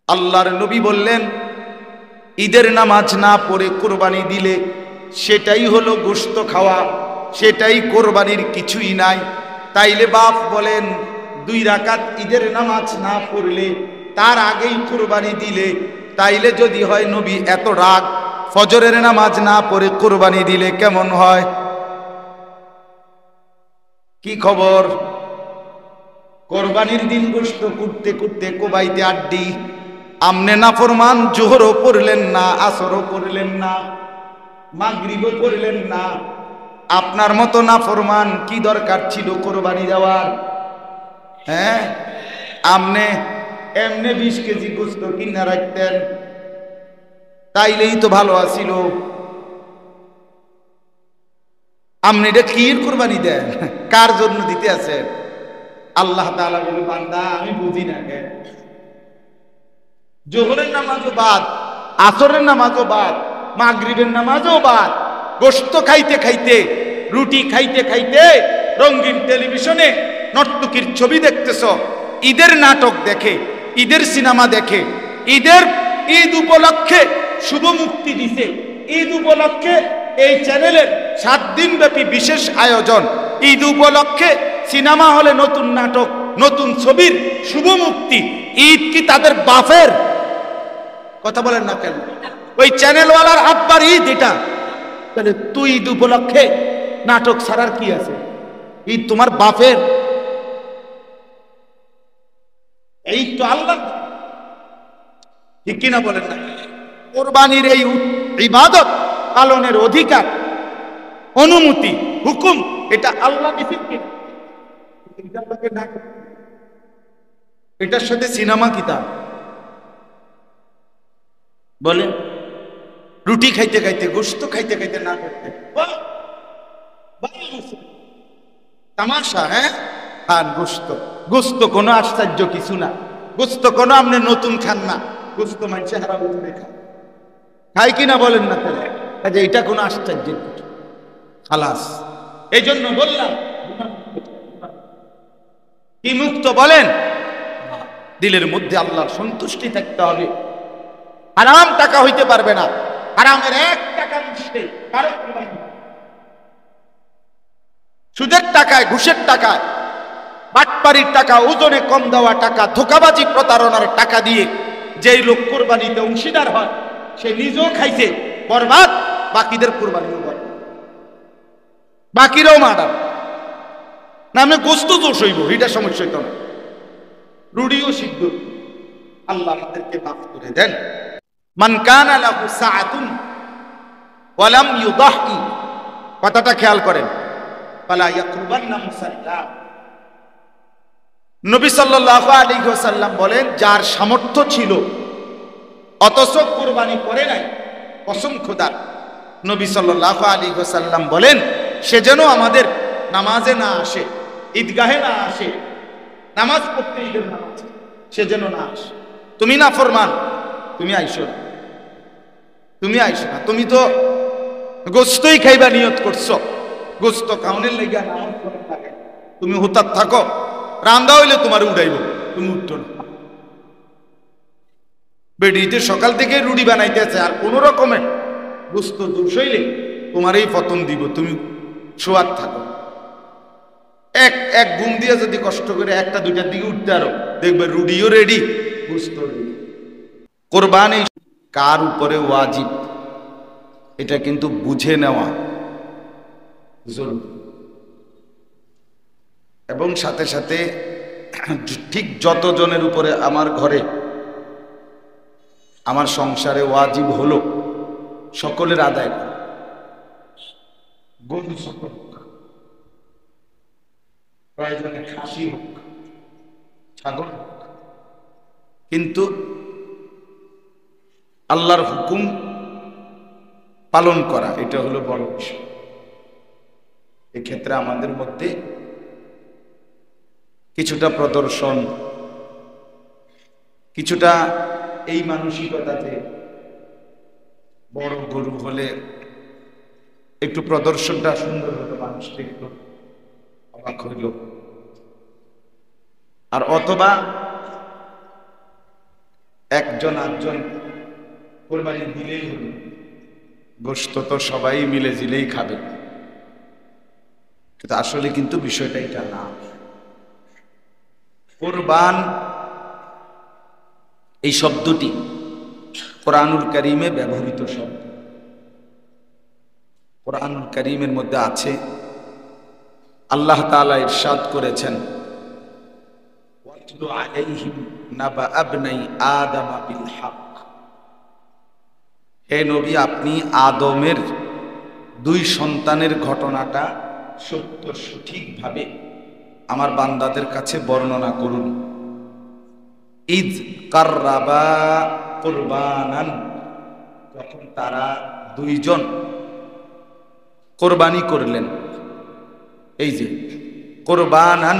আল্লাহর নবী বললেন, ঈদের নামাজ না পড়ে কোরবানি দিলে সেটাই হলো গোশত খাওয়া, সেটাই কোরবানির কিছুই নাই। তাইলে বাপ বলেন, 2 রাকাত ঈদের নামাজ না পড়লে তার আগেই কোরবানি দিলে, তাইলে যদি হয় নবী এত রাগ, ফজরের নামাজ না পড়ে কোরবানি দিলে কেমন হয়? কি খবর? কোরবানির দিন গোশত করতে করতে কোবাইতে আড্ডি। আমনে নাফরমান, জোহরও পড়লেন না, আসরও পড়লেন না, মাগরিবও পড়লেন না। আপনার মতো নাফরমান কি দরকার ছিল কোরবানি দেওয়ার? হ্যাঁ, আমনে এমনে 20 কেজি গোশত কিনা রাখতেন, তাইলেই তো ভালো আছিল। আপনি এটা কি কোরবানি দেন? কার জন্য দিতে আছেন? আল্লাহ তাআলা বলে, বান্দা আমি বুঝি না কেন, জোহরের নামাজও বাদ, আসরের নামাজও বাদ, মাগরিবের নামাজও বাদ, গোশত খাইতে খাইতে, রুটি খাইতে খাইতে রঙিন টেলিভিশনে নর্তকীর ছবি দেখতেছ, ঈদের নাটক দেখে, ঈদের সিনেমা দেখে, ঈদ উপলক্ষে শুভ মুক্তি দিছে, ঈদ উপলক্ষে এই চ্যানেলের 7 দিন ব্যাপী বিশেষ আয়োজন, ঈদ উপলক্ষে সিনেমা হলে নতুন নাটক, নতুন ছবির শুভ মুক্তি। ঈদ কি তাদের বাপের? কথা বলেন না কেন? ওই চ্যানেলওয়ালার আব্বার ঈদ এটা। তাহলে তুই ঈদ উপলক্ষে নাটক ছাড়ার কি আছে? ঈদ তোমার বাপের? এই তো আল্লাহ, ঠিক কিনা বলেন না? কোরবানির এই ইবাদত পালনের অধিকার, অনুমতি, হুকুম এটা আল্লাহ দিয়েছেন। এটার সাথে সিনেমা কিতাব বলেন, রুটি খাইতে খাইতে, গোশত খাইতে খাইতে না করতে তামাশা। হ্যাঁ, খান গোশত, গোশত কোনো আশ্চর্য কিছু না, গোশত কোনো আপনি নতুন খান না, গোশত মানুষে হারাম করে খায় কিনা বলেন না? তাহলে কাজে এটা কোনো আশ্চর্য কিছু খালাস। এই জন্য বললাম কি মুক্ত বলেন, দিলের মধ্যে আল্লাহর সন্তুষ্টি থাকতে হবে। হারাম টাকা হইতে পারবে না, হারামের 1 টাকা মিশতে কারো সুদের টাকায়, ঘুষের টাকায়, বাটপারির টাকা, ওজনে কম দেওয়া টাকা, ধোঁকাবাজি প্রতারণার টাকা দিয়ে যেই লোক কোরবানিতে অংশীদার হয় সে নিজেও খাইছে বরবাদ, বাকিদের কোরবানিও বরবাদ, বাকিরাও মার্ডার। না আমি গোস্ত দোষ হইব, এটা সমস্যা হইত না, রুডিও সিদ্ধ। আল্লাহ আমাদেরকে মাফ করে দেন। মান কানা লাহু সাআতুন ওয়া লাম ইউদাহি, কথাটা খেয়াল করেন, ফালা ইয়াকরুবান্না মুসাল্লা। নবী সাল্লাল্লাহু আলাইহি ওয়াসাল্লাম বলেন, যার সামর্থ্য ছিল অথচ কুরবানি করে নাই, কসম খোদার, নবী সাল্লাল্লাহু আলাইহি ওয়াসাল্লাম বলেন, সে যেন আমাদের নামাজে না আসে, ঈদগাহে না আসে, নামাজ পড়তে ঈদের নামাজ সে যেন না আসে। তুমি না ফরমান, তুমি আইসো না, তুমি আইসো না, তুমি তো গোস্তই খাইবা নিয়ত করছো, গোস্ত খাওনের লেগে নামাজ পড়তে থাকে, তুমি হুতার থাকো, রান্দা হইলে তোমার উড়াইব, তুমি উঠতো না। বেডিতে সকাল থেকে রুটি বানাইতেছে, আর কোন রকমে গোস্ত দোষ হইলে তোমার এই পতন দিব, তুমি শোয়ার থাকো। এক ঘুম দিয়ে যদি কষ্ট করে 1টা 2টার দিকে উঠতে আরো, দেখবে রুটিও রেডি, গোস্ত রেডি। কোরবানি কার উপরে ওয়াজিব এটা কিন্তু বুঝে নেওয়া জরুরি, এবং সাথে সাথে ঠিক যতজনের উপরে আমার ঘরে, আমার সংসারে ওয়াজিব হলো, সকলের আদায় করা। গরু সকল হোক, প্রয়োজনে খাসি হোক, ছাগল হোক, কিন্তু আল্লাহর হুকুম পালন করা এটা হলো বড় বিষয়। এক্ষেত্রে আমাদের মধ্যে কিছুটা প্রদর্শন, কিছুটা এই মানসিকতাতে, বড় গরু হলে একটু প্রদর্শনটা সুন্দর হতো, মানুষটা একটু অবাক হইল, 'আর অথবা একজন আটজন কোরবানি দিলেই হলো, গোশত তো সবাই মিলে জিলেই খাবে। কিন্তু আসলে কিন্তু বিষয়টা এটা না। কোরবান এই শব্দটি কোরআনুল কারীমে ব্যবহৃত শব্দ। কোরআনুল কারীমের মধ্যে আছে, আল্লাহ তাআলা ইরশাদ করেছেন, ওয়াতলু আলাইহিম নাবা আবনাই আদম বিল হক। হে নবী, আপনি আদমের দুই সন্তানের ঘটনাটা সত্য সঠিকভাবে আমার বান্দাদের কাছে বর্ণনা করুন। ইদ কাররাবা কুরবানান, যখন তারা দুইজন কোরবানি করলেন। এই যে কোরবানান,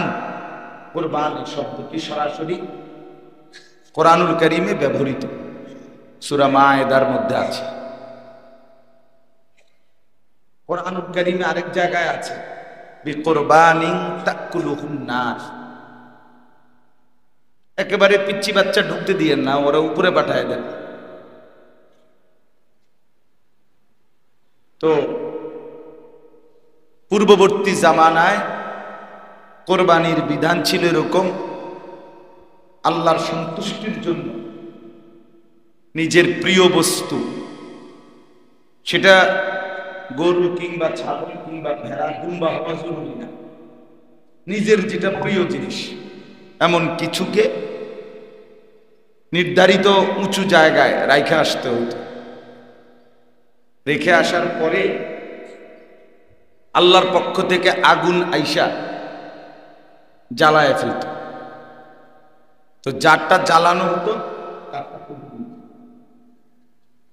কোরবান শব্দটি সরাসরি কোরআনুল কারীমে ব্যবহৃত, সূরা মায়েদার মধ্যে আছে। কোরআনুল কারীমে আরেক জায়গায় আছে বিকুরবানিন তাকুলুহুন নার। একেবারে পিচ্চি বাচ্চা ঢুকতে দিয়েন না, ওরা উপরে পাঠায় দেন। তো পূর্ববর্তী জামানায় কোরবানির বিধান ছিল এরকম, আল্লাহর সন্তুষ্টির জন্য নিজের প্রিয় বস্তু, সেটা গরু কিংবা ছাগল কিংবা ভেড়া কিংবা হওয়া জরুরি না, নিজের যেটা প্রিয় জিনিস এমন কিছুকে নির্ধারিত উঁচু জায়গায় রাইখে আসতে হতো। রেখে আসার পরে আল্লাহর পক্ষ থেকে আগুন আইসা জ্বালায় ফেলত। তো যারটা জ্বালানো হতো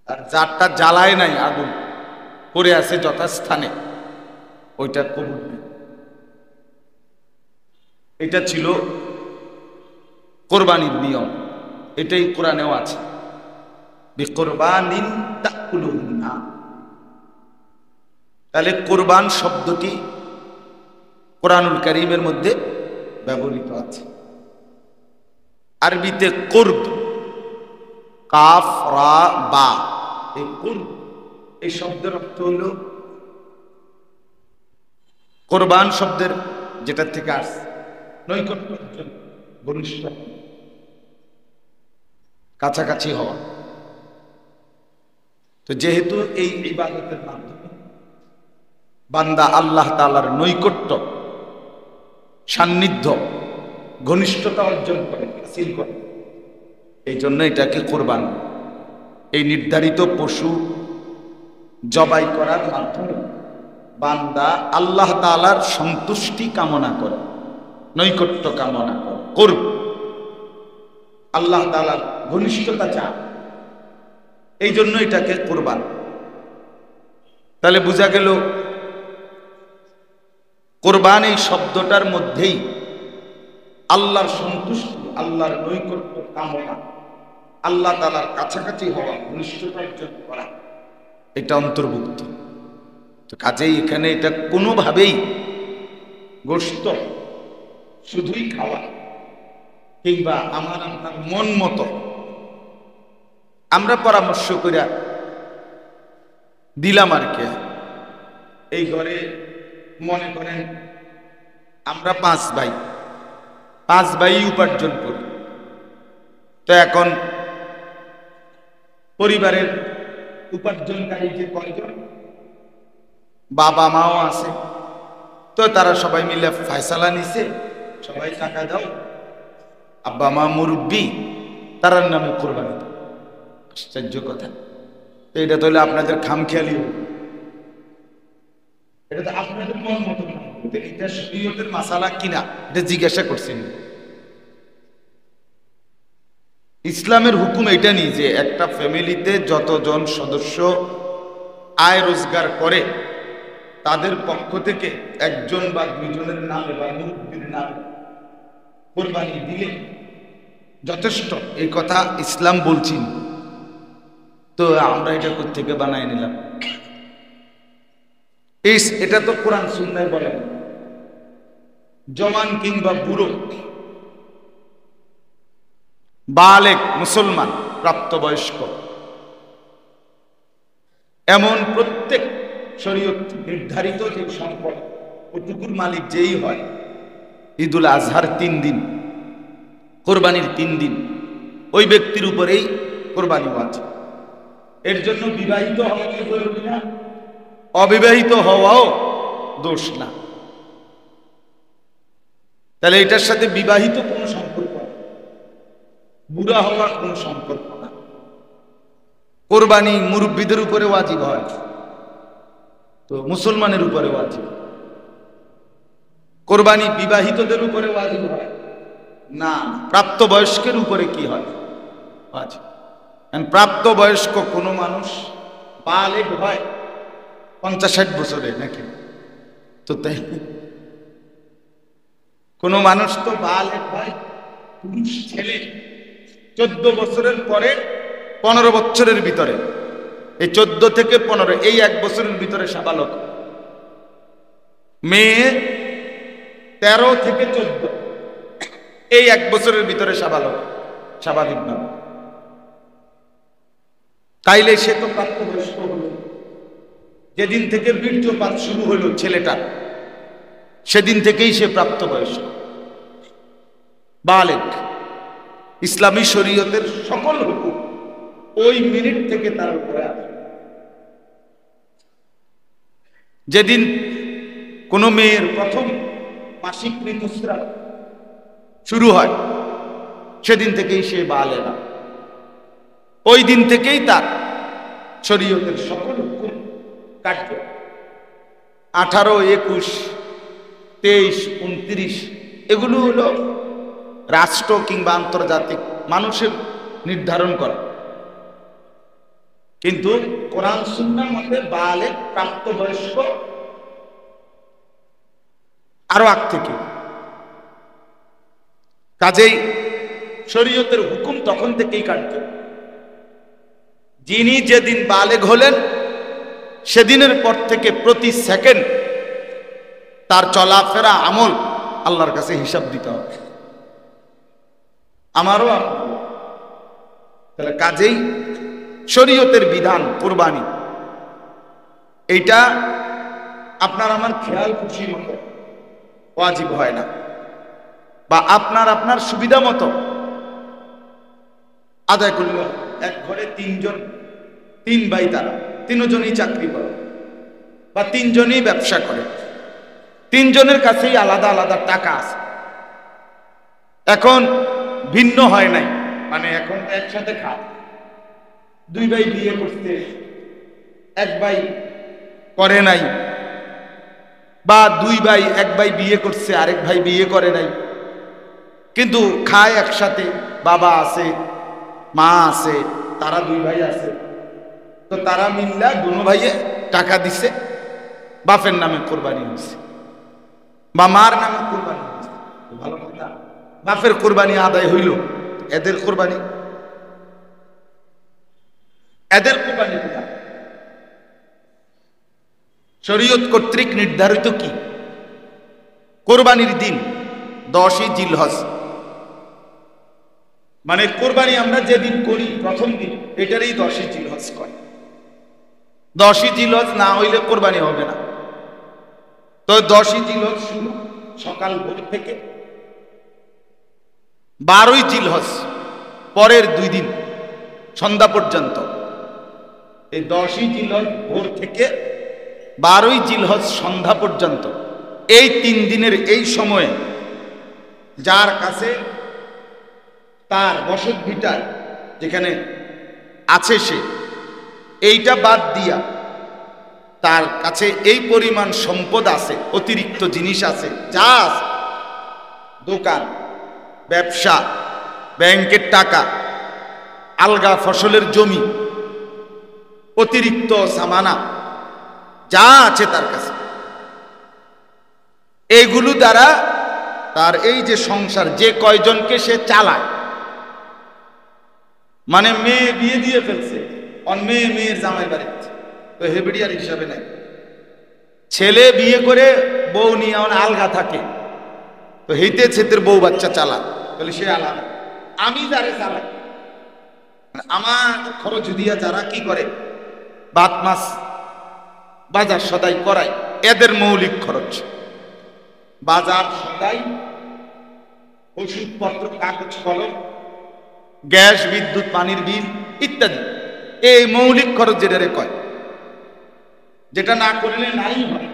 আর যারটা জ্বালায় নাই, আগুন পড়ে আছে যথাস্থানে, ওইটা কবুল নেই। এটা ছিল কোরবানির নিয়ম, এটাই কোরআনেও আছে, বিকুরবানিন তাকুলুহুন নার। তাহলে কোরবান শব্দটি কোরআনুল কারীমের মধ্যে ব্যবহৃত আছে। আরবিতে কুরব, কাফ রা বা, এই কুরব এই শব্দের অর্থ হলো কোরবান শব্দের যেটা থেকে আসছে নৈকট্য অর্জন, ঘনিষ্ঠ, কাছাকাছি হওয়া। তো যেহেতু এই ইবাদতের মাধ্যমে বান্দা আল্লাহ তাআলার নৈকট্য, সান্নিধ্য, ঘনিষ্ঠতা অর্জন করে, হাসিল করে, এই জন্য এটাকে কোরবান, এই নির্ধারিত পশু জবাই করার মাধ্যমে বান্দা আল্লাহ তাআলার সন্তুষ্টি কামনা করে, নৈকট্য কামনা করে, করব আল্লাহ তাআলার ঘনিষ্ঠতা চায়, এই জন্য এটাকে কোরবান। তাহলে বোঝা গেল কোরবান এই শব্দটার মধ্যেই আল্লাহর সন্তুষ্টি, আল্লাহর নৈকট্য কামনা, আল্লাহ তাআলার কাছাকাছি হওয়া, ঘনিষ্ঠতা অর্জন করা, এটা অন্তর্ভুক্ত। তো কাজেই এখানে এটা কোনোভাবেই গোশত শুধুই খাওয়া কিংবা আমার আপনার মন মতো আমরা পরামর্শ করে দিলাম আর কে। এই ঘরে মনে করেন আমরা পাঁচ ভাই উপার্জন করি। তো এখন পরিবারের উপার্জনকারী যে কয়জন, বাবা মাও আছে, তো তারা সবাই মিলে ফয়সালা নিছে, সবাই টাকা দাও, আব্বা মা মুরব্বী, তারার নামে কোরবানি দাও। আশ্চর্য কথা, তো এটা তো হলে আপনাদের খামখেয়ালি হবে, এটা তো আপনাদের মন মতো না, এটা শরীয়তের মাসালা কিনা এটা জিজ্ঞাসা করছেন। ইসলামের হুকুম এটা নেই যে একটা ফ্যামিলিতে যতজন সদস্য আয় রোজগার করে তাদের পক্ষ থেকে একজন বা দুইজনের নামে বা মুরব্বীর নামে কোরবানি দিলে যথেষ্ট, এই কথা ইসলাম বলছি। তো আমরা এটা কোত্থেকে বানাই নিলাম? এটা তো কোরআন সুন্নাহয় বলেন, জওয়ান কিংবা বুড়ো বালেগ মুসলমান প্রাপ্তবয়স্ক এমন প্রত্যেক শরীয়ত নির্ধারিত যে সম্পদ ওটুকুর মালিক যেই হয়, ঈদুল আজহার 3 দিন, কোরবানির 3 দিন, ওই ব্যক্তির উপরেই কোরবানি ওয়াজিব। এর জন্য বিবাহিত হওয়া জরুরি না, অবিবাহিত হওয়াও দোষ না। তাহলে এটার সাথে বিবাহিত কোনো সম্পর্ক না, বুড়া হওয়ার কোনো সম্পর্ক না। কোরবানি মুরব্বীদের উপরে ওয়াজিব হয়, তো মুসলমানের উপরে ওয়াজিব। কোরবানি বিবাহিতদের উপরে ওয়াজিব হয় না, প্রাপ্তবয়স্কের উপরে কি হয় ওয়াজিব। প্রাপ্তবয়স্ক কোনো মানুষ বালেগ হয় 50-60 বছরে নাকি? তো তাই কোন মানুষ তো বালেগ হয়, পুরুষ ছেলে 14 বছরের পরে 15 বছরের ভিতরে, এই 14 থেকে 15 এই 1 বছরের ভিতরে সাবালক। মেয়ে 13 থেকে 14 এই 1 বছরের ভিতরে সাবালক, স্বাভাবিকভাবে। তাইলে সে তো প্রাপ্তবয়স্ক হলো। যেদিন থেকে বীর্যপাত শুরু হলো ছেলেটার, সেদিন থেকেই সে প্রাপ্তবয়স্ক বালেগ। ইসলামী শরীয়তের সকল হুকুম ওই মিনিট থেকে তার উপরে আসে। যেদিন কোন মেয়ের প্রথম মাসিক ঋতুস্রাব শুরু হয়, সেদিন থেকেই সে বালেগা। ওই দিন থেকেই তার শরীয়তের সকল হুকুম কার্য। 18, 21, 23, 29 এগুলো হলো রাষ্ট্র কিংবা আন্তর্জাতিক মানুষের নির্ধারণ করে, কিন্তু কোরআন সুন্নাহর মধ্যে বালেগ প্রাপ্তবয়স্ক আরো আগ থেকে। কাজেই শরীয়তের হুকুম তখন থেকেই কার্য। যিনি যেদিন বালেগ হলেন সেদিনের পর থেকে প্রতি সেকেন্ড তার চলাফেরা আমল আল্লাহর কাছে হিসাব দিতে হবে, আমারও আপনারও। তাহলে কাজেই শরীয়তের বিধান কুরবানি, এইটা আপনার আমার খেয়াল খুশি মতো ওয়াজিব হয় না, বা আপনার আপনার সুবিধা মতো আদায় করলে। এক ঘরে 3 ভাই, তারা 3 জনই চাকরি করে বা 3 জনই ব্যবসা করে, 3 জনের কাছেই আলাদা আলাদা টাকা আছে। এখন ভিন্ন হয় নাই, মানে এখন একসাথে খায়। 2 ভাই বিয়ে করতে, 1 ভাই করে নাই, বা 2 ভাই, 1 ভাই বিয়ে করছে, আরেক ভাই বিয়ে করে নাই, কিন্তু খায় একসাথে। বাবা আছে, মা আছে, তারা 2 ভাই আছে, তো তারা মিল্লা 2 ভাইয়ে টাকা দিছে, বাপের নামে কোরবানি হয়েছে বা মার নামে কোরবানি হয়েছে। ভালো কথা, বাপের কোরবানি আদায় হইল, এদের কোরবানি কোথা? শরীয়ত কর্তৃক নির্ধারিত কি? কোরবানির দিন 10ই জিলহজ, মানে কোরবানি আমরা যেদিন করি প্রথম দিন, এটারই 10ই জিলহজ কয়। 10ই জিলহজ না হইলে কোরবানি হবে না। তো 10ই জিলহজ শুরু সকাল ভোর থেকে, 12ই জিলহজ পরের 2 দিন সন্ধ্যা পর্যন্ত। এই 10ই জিলহজ ভোর থেকে 12ই জিলহজ সন্ধ্যা পর্যন্ত, এই 3 দিনের এই সময়ে যার কাছে তার বসত ভিটার যেখানে আছে, সে এইটা বাদ দিয়া তার কাছে এই পরিমাণ সম্পদ আছে, অতিরিক্ত জিনিস আছে, যা আছে, দোকান, ব্যবসা, ব্যাংকের টাকা, আলগা ফসলের জমি, অতিরিক্ত সামানা যা আছে তার কাছে, এইগুলো দ্বারা তার এই যে সংসার, যে কয়জনকে সে চালায়, মানে মেয়ে বিয়ে দিয়ে ফেলছে, মেয়ের জামাই বাড়িতে, তো হেবিডিয়ার হিসাবে নাই। ছেলে বিয়ে করে বউ নিয়ে আলগা থাকে, তো হেইতে ছেতের বউ বাচ্চা চালা, তাহলে সে আলাদা। আমি যারে চালাই, আমার খরচ দিয়া যারা কি করে ভাত মাছ বাজার সদাই করায়, এদের মৌলিক খরচ বাজার সদাই, ওষুধপত্র, কাগজ কলম, গ্যাস, বিদ্যুৎ, পানির বিল ইত্যাদি, এই মৌলিক খরচ যেটারে কয়, যেটা না করলে নাই হয়।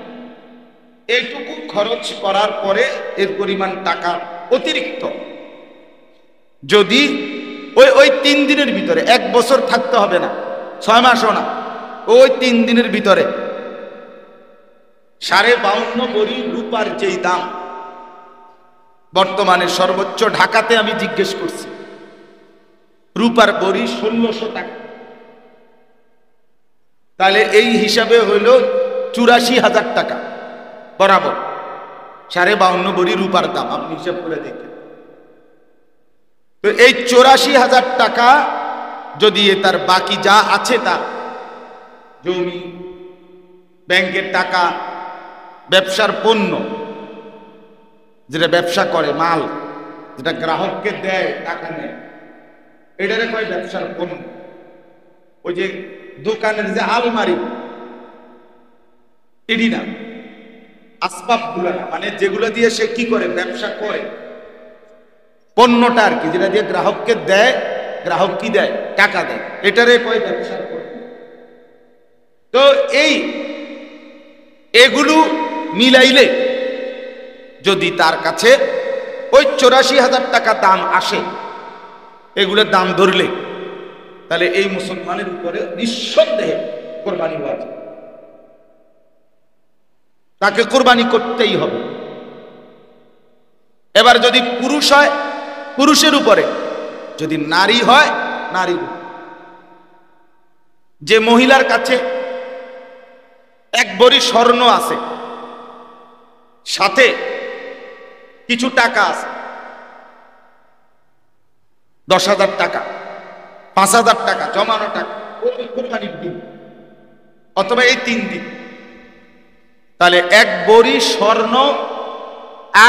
এইটুকু খরচ করার পরে এর পরিমাণ টাকা অতিরিক্ত যদি ওই 3 দিনের ভিতরে, 1 বছর থাকতে হবে না, 6 মাসও না, ওই 3 দিনের ভিতরে 52.5 ভরি রূপার যেই দাম বর্তমানে সর্বোচ্চ, ঢাকাতে আমি জিজ্ঞেস করছি, রূপার ভরি 1600 টাকা। তাহলে এই হিসাবে হইল 84,000 টাকা বরাবর 52.5 ভরি রূপার দাম, আপনি হিসাব করে দেখেন। তো এই 84,000 টাকা যদি তার বাকি যা আছে, তার জমি, ব্যাংকের টাকা, ব্যবসার পণ্য, যেটা ব্যবসা করে, মাল যেটা গ্রাহককে দেয়, টাকা নেয়, এটারে কয় ব্যবসার পণ্য। ওই যে দোকানের যে আলমারি, এটি না, আসবাব গুলা না, মানে যেগুলো দিয়ে সে কি করে, ব্যবসা করে, পণ্যটা আর কি, যেটা দিয়ে গ্রাহককে দেয়, গ্রাহক কি দেয়, টাকা দেয়, এটারে কয় ব্যবসার পণ্য। তো এগুলো মিলাইলে যদি তার কাছে ওই 84,000 টাকা দাম আসে, এগুলোর দাম ধরলে, তাহলে এই মুসলমানের উপরে নিঃসন্দেহে কোরবানি ওয়াজিব, তাকে কোরবানি করতেই হবে। এবার যদি পুরুষ হয়, পুরুষের উপরে, যদি নারী হয়, নারীর। যে মহিলার কাছে 1 ভরি স্বর্ণ আছে, সাথে কিছু টাকা আছে, 10,000 টাকা, 5,000 টাকা জমানো টাকা, ওই কোরবানির দিন অথবা এই 3 দিন, তাহলে 1 ভরি স্বর্ণ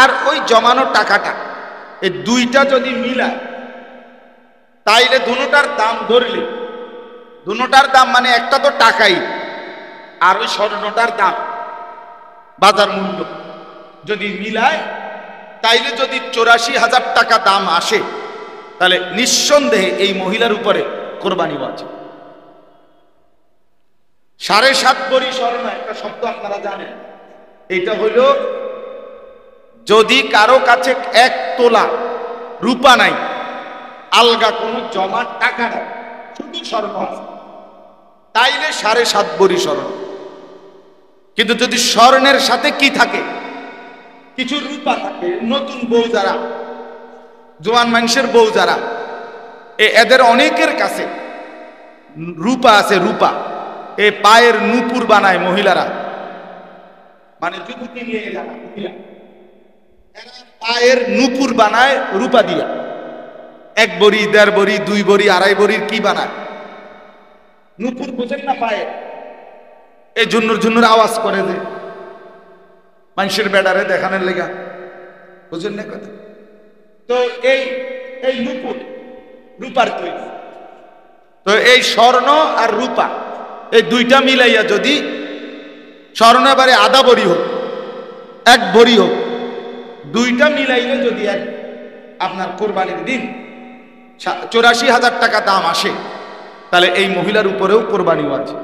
আর ওই জমানো টাকাটা, এই দুইটা যদি মিলায়, তাইলে দুটোটার দাম ধরলে, দুটোটার দাম মানে একটা তো টাকাই, আর ওই স্বর্ণটার দাম বাজার মূল্য যদি মিলায়, তাইলে যদি 84,000 টাকা দাম আসে, তাহলে নিঃসন্দেহে এই মহিলার উপরে কোরবানি ওয়াজিব। 7.5 ভরি স্বর্ণ, একটা শব্দ আপনারা জানেন, এটা হইল যদি কারো কাছে 1 তোলা রূপা নাই, আলগা কোনো জমা টাকা নাই, শুধু স্বর্ণ আছে, তাইলে 7.5 ভরি স্বর্ণ। কিন্তু যদি স্বর্ণের সাথে কি থাকে, কিছু রূপা থাকে, নতুন বউ যারা, জোয়ান মানুষের বউ যারা, এদের অনেকের কাছে রূপা আছে, রূপা, পায়ের নুপুর বানায় মহিলারা, মানে যুবতী নিয়ে যারা মহিলা, পায়ের নুপুর বানায় রূপা দিয়া, 1 ভরি, 1.5 ভরি, 2 ভরি, 2.5 ভরির কি বানায়, নুপুর বোঝেন না, পায়ে এই ঝুন্নুর ঝুন্নুর আওয়াজ করে, যে মানুষের বেড়ারে দেখানোর লেগা, বুঝেন না কথা। তো এই নুপুর রূপার তৈরি। তো এই স্বর্ণ আর রূপা, এই দুইটা মিলাইয়া যদি স্বর্ণ এবারে 1/2 ভরি হোক, 1 ভরি হোক, দুইটা মিলাইলে যদি আপনার কোরবানির দিন 84,000 টাকা দাম আসে, তাহলে এই মহিলার উপরেও কোরবানি ওয়াজিব।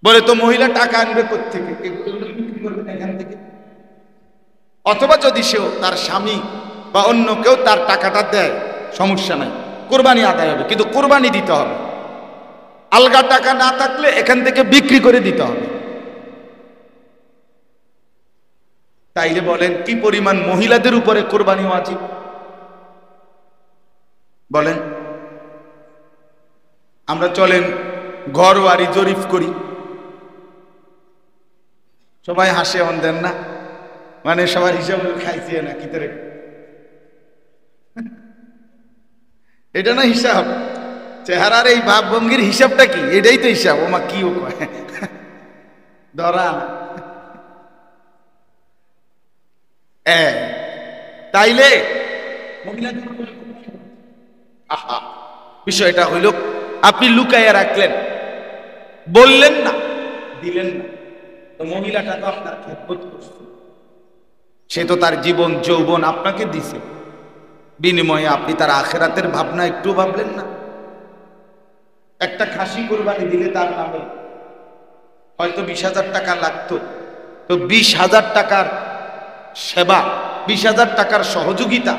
বলে তো মহিলা টাকা আনবে কোত্থেকে, এগুলো বিক্রি করবে এখান থেকে, অথবা যদি সেও তার স্বামী বা অন্য কেউ তার টাকাটা দেয়, সমস্যা নাই, কোরবানি আদায় হবে, কিন্তু কোরবানি দিতে হবে। আলগা টাকা না থাকলে এখান থেকে বিক্রি করে দিতে হবে। তাইলে বলেন কি পরিমাণ মহিলাদের উপরে কোরবানি ওয়াজিব, বলেন। আমরা চলেন ঘর বাড়ি জরিপ করি, সবাই হাসে, অন দেন না, মানে সবার হিসাব খাইছে না কি তোরে, এটা না হিসাব, চেহারার এই ভাব ভঙ্গির হিসাবটা কি, এটাই তো হিসাব। ওমা কি ও কয় ধরা, তাইলে মহিলাদের উপরে আহা, বিষয়টা হইল আপনি লুকাইয়া রাখলেন, বললেন না, দিলেন না, তো মহিলাটা তো আপনার খেদমত করছে, সে তো তার জীবন যৌবন আপনাকে দিছে, বিনিময়ে আপনি তার আখিরাতের ভাবনা একটু ভাবলেন না? একটা খাসি কুরবানি দিলে তার নামে হয়তো 20,000 টাকা লাগতো, তো 20,000 টাকার সেবা, 20,000 টাকার সহযোগিতা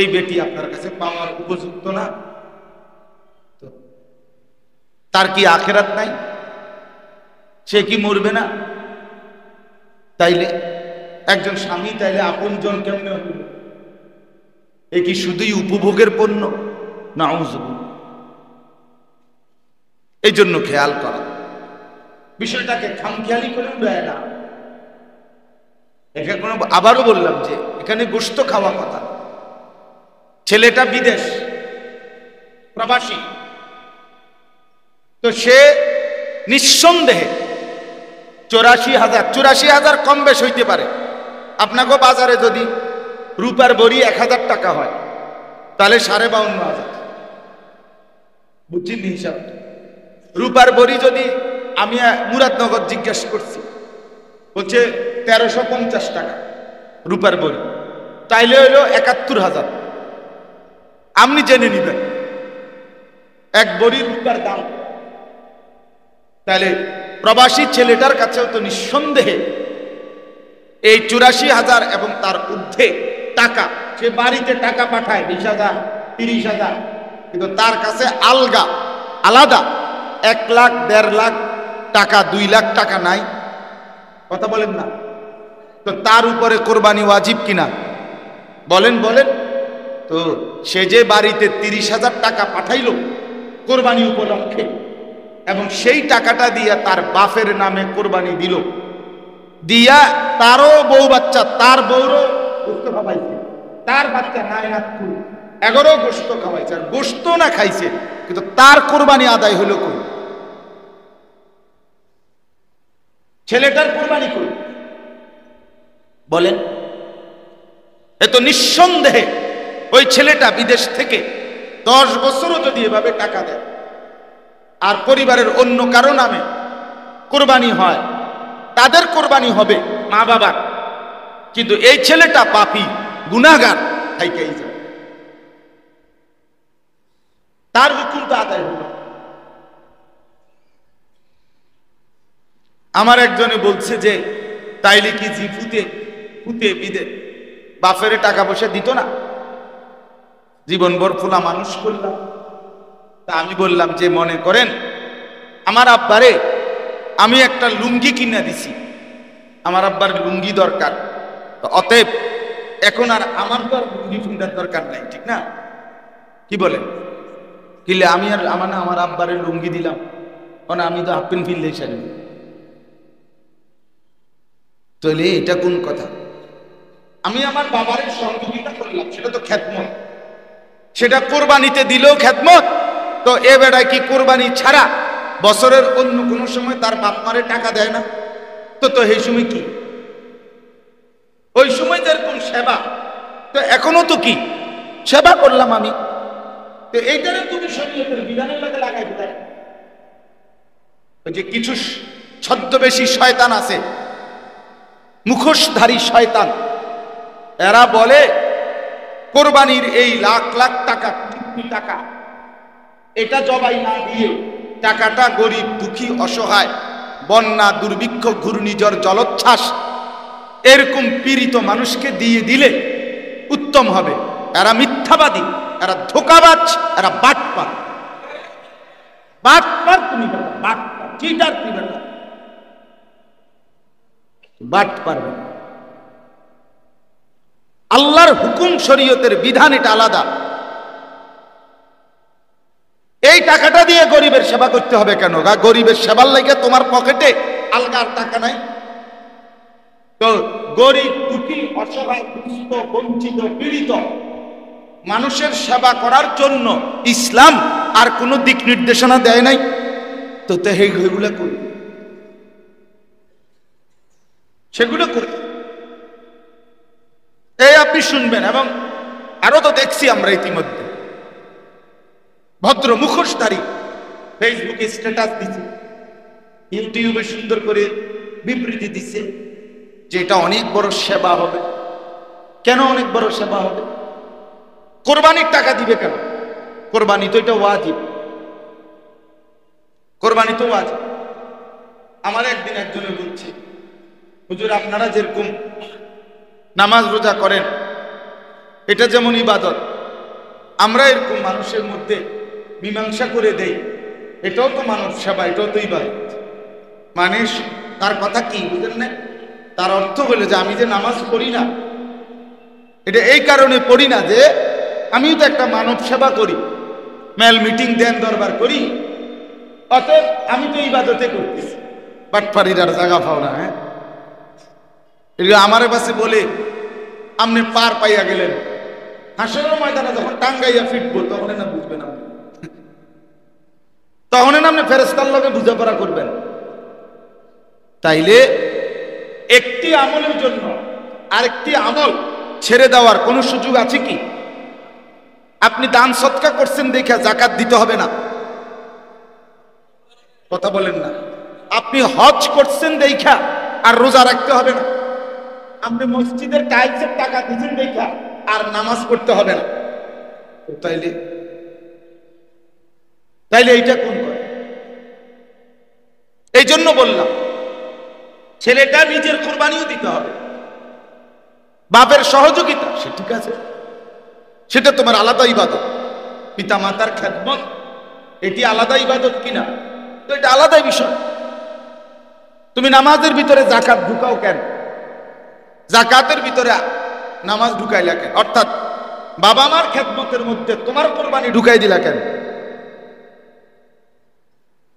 এই বেটি আপনার কাছে পাওয়ার উপযুক্ত না? তো তার কি আখিরাত নাই? সে কি মরবে না? তাইলে একজন স্বামী তাইলে আপনজন কেমনে হইল? এ কি শুধুই উপভোগের পণ্য? নাউযুবিল্লাহ। এই জন্য খেয়াল করা, বিষয়টাকে খামখেয়ালি করে উড়ায় না। এখানে কোনো, আবারও বললাম যে এখানে গোশত খাওয়া কথা। ছেলেটা বিদেশ প্রবাসী, তো সে নিঃসন্দেহে 84,000 কম বেশ হইতে পারে। আপনাকে বাজারে যদি রূপার বড়ি 1,000 টাকা হয়, তাহলে 52,500, বুঝছেন হিসাব? রূপার বড়ি যদি, আমি মুরাদনগর জিজ্ঞেস করছি, বলছে 1350 টাকা রূপার বড়ি, তাইলে হইল 71,000। আপনি জেনে নিবেন এক বড়ি রূপার দাম। তাহলে প্রবাসী ছেলেটার কাছেও তো নিঃসন্দেহে এই 84,000 এবং তার ঊর্ধ্বে টাকা, সে বাড়িতে টাকা পাঠায় 20,000, 30,000, কিন্তু তার কাছে আলাদা 1 লাখ, 1.5 লাখ টাকা, 2 লাখ টাকা নাই। কথা বলেন না? তো তার উপরে কোরবানি ওয়াজিব কিনা বলেন? তো সে যে বাড়িতে 30,000 টাকা পাঠাইল কোরবানি উপলক্ষে, এবং সেই টাকাটা দিয়া তার বাপের নামে কোরবানি দিল, দিয়া তারও বউ বাচ্চা, তার বউরও গোশত খাওয়াইছে, তার বাচ্চা 11 গোশত খাওয়াইছে, আর গোশত না খাইছে, কিন্তু তার কোরবানি আদায় হইল কই? ছেলেটার কোরবানি কই বলেন? এ তো নিঃসন্দেহে ওই ছেলেটা বিদেশ থেকে 10 বছরও যদি এভাবে টাকা দেয় আর পরিবারের অন্য কারো নামে কোরবানি হয়, তাদের কোরবানি হবে মা বাবার, কিন্তু এই ছেলেটা পাপী, গুনাহগার, থাইকাই যাবে, তার হুকুমটা আদায় হলো। আমার একজনে বলছে যে তাইলে কি জি ফুতে বিদে বাপের টাকা পয়সা দিত না? জীবনভর ফুলা মানুষ করলাম। তা আমি বললাম যে মনে করেন আমার আব্বারে আমি একটা লুঙ্গি কিনে দিছি, আমার আব্বার লুঙ্গি দরকার, তো অতএব এখন আর আমার তো আর লুঙ্গি ফুন্ডার দরকার নাই, ঠিক না? কি বলেন? কিলে আমি আর আমার আব্বারে লুঙ্গি দিলাম, কারণ আমি তো হাফ প্যান্ট ফিরলে সারি, তাহলে এটা কোন কথা? আমি আমার বাবারের সহযোগিতা করলাম, সেটা তো খেদমত, সেটা কোরবানিতে দিলেও খেদমত। তো এ বেড়ায় কি কোরবানি ছাড়া বছরের অন্য কোনো সময় তার বাপ মারে টাকা দেয় না? তো এই সময় কি? ওই সময় যেরকম সেবা, তো এখনো তো কি সেবা করলাম আমি, তো এইটারে তুমি শরীয়তের বিধানের লাগে লাগাই দেয়। ওই যে কিছু ছদ্মবেশী শয়তান আছে, মুখোশধারী শয়তান, এরা বলে কোরবানির এই লাখ লাখ টাকা, কোটি টাকা, এটা জবাই না দিয়ে টাকাটা গরিব, দুঃখী, অসহায়, বন্যা, দুর্ভিক্ষ, ঘূর্ণিঝড়, জলোচ্ছ্বাস এরকম পীড়িত মানুষকে দিয়ে দিলে উত্তম হবে। এরা মিথ্যাবাদী, এরা ধোঁকাবাজ, এরা বাটপার। তুমি বাটপার, চিটার, কি বেটা বাটপার। আল্লাহর হুকুম, শরীয়তের বিধান এটা আলাদা। এই টাকাটা দিয়ে গরিবের সেবা করতে হবে কেন? গরিবের সেবার লাগে তোমার পকেটে আলগার টাকা নাই? তো গরিব, দুঃখী, অসহায়, দুস্থ, বঞ্চিত, পীড়িত মানুষের সেবা করার জন্য ইসলাম আর কোনো দিক নির্দেশনা দেয় নাই। তো সেগুলো করি, সেগুলো করি। এই আপনি শুনবেন, এবং আরো তো দেখছি আমরা ইতিমধ্যে ভদ্র মুখোশধারী ফেসবুকে স্ট্যাটাস দিচ্ছে, ইউটিউবে সুন্দর করে বিবৃতি দিচ্ছে যে এটা অনেক বড় সেবা হবে। কেন অনেক বড় সেবা হবে? কোরবানির টাকা দিবে কেন? কোরবানি তো এটা ওয়াজিব, কোরবানি তো ওয়াজিব। আমার একদিন একজনে বলছে, হুজুর আপনারা যেরকম নামাজ রোজা করেন এটা যেমন ইবাদত, আমরা এরকম মানুষের মধ্যে মীমাংসা করে দেই, এটাও তো মানব সেবা, এটাও তো ইবাদত। মানে তার কথা কি বুঝেন না? তার অর্থ হলো যে আমি যে নামাজ পড়ি না, এটা এই কারণে পড়ি না যে আমিও তো একটা মানব সেবা করি, মেল মিটিং দেন দরবার করি, অতএব আমি তো ইবাদতে করতেছি। বাটপাড়ির আর জায়গা পাও না। হ্যাঁ, এটা আমার কাছে বলে আপনি পার পাইয়া গেলেন, হাসরের ময়দানে যখন টাঙ্গাইয়া ফিটবো তখন না বুঝবেন, তখন আপনি ফেরেশতার লগে বুঝাপড়া করবেন। তাইলে একটি আমলের জন্য আরেকটি আমল ছেড়ে দেওয়ার কোনো সুযোগ আছে কি? আপনি দান সৎকা করছেন দেখে যাকাত দিতে হবে না, কথা বলেন না। আপনি হজ করছেন দেখা আর রোজা রাখতে হবে না। আপনি মসজিদের টাইলসের টাকা দিচ্ছেন দেখা আর নামাজ পড়তে হবে না। তাইলে তাইলে এইটা কোন করে? এই জন্য বললাম ছেলেটা নিজের কোরবানিও দিতে হবে, বাপের সহযোগিতা সে ঠিক আছে, সেটা তোমার আলাদা ইবাদত। পিতা মাতার খেদমত এটি আলাদা ইবাদত কিনা, তো এটা আলাদা বিষয়। তুমি নামাজের ভিতরে যাকাত ঢুকাও কেন? যাকাতের ভিতরে নামাজ ঢুকাইলা কেন? অর্থাৎ বাবা মার খেদমতের মধ্যে তোমার কোরবানি ঢুকাই দিলা কেন?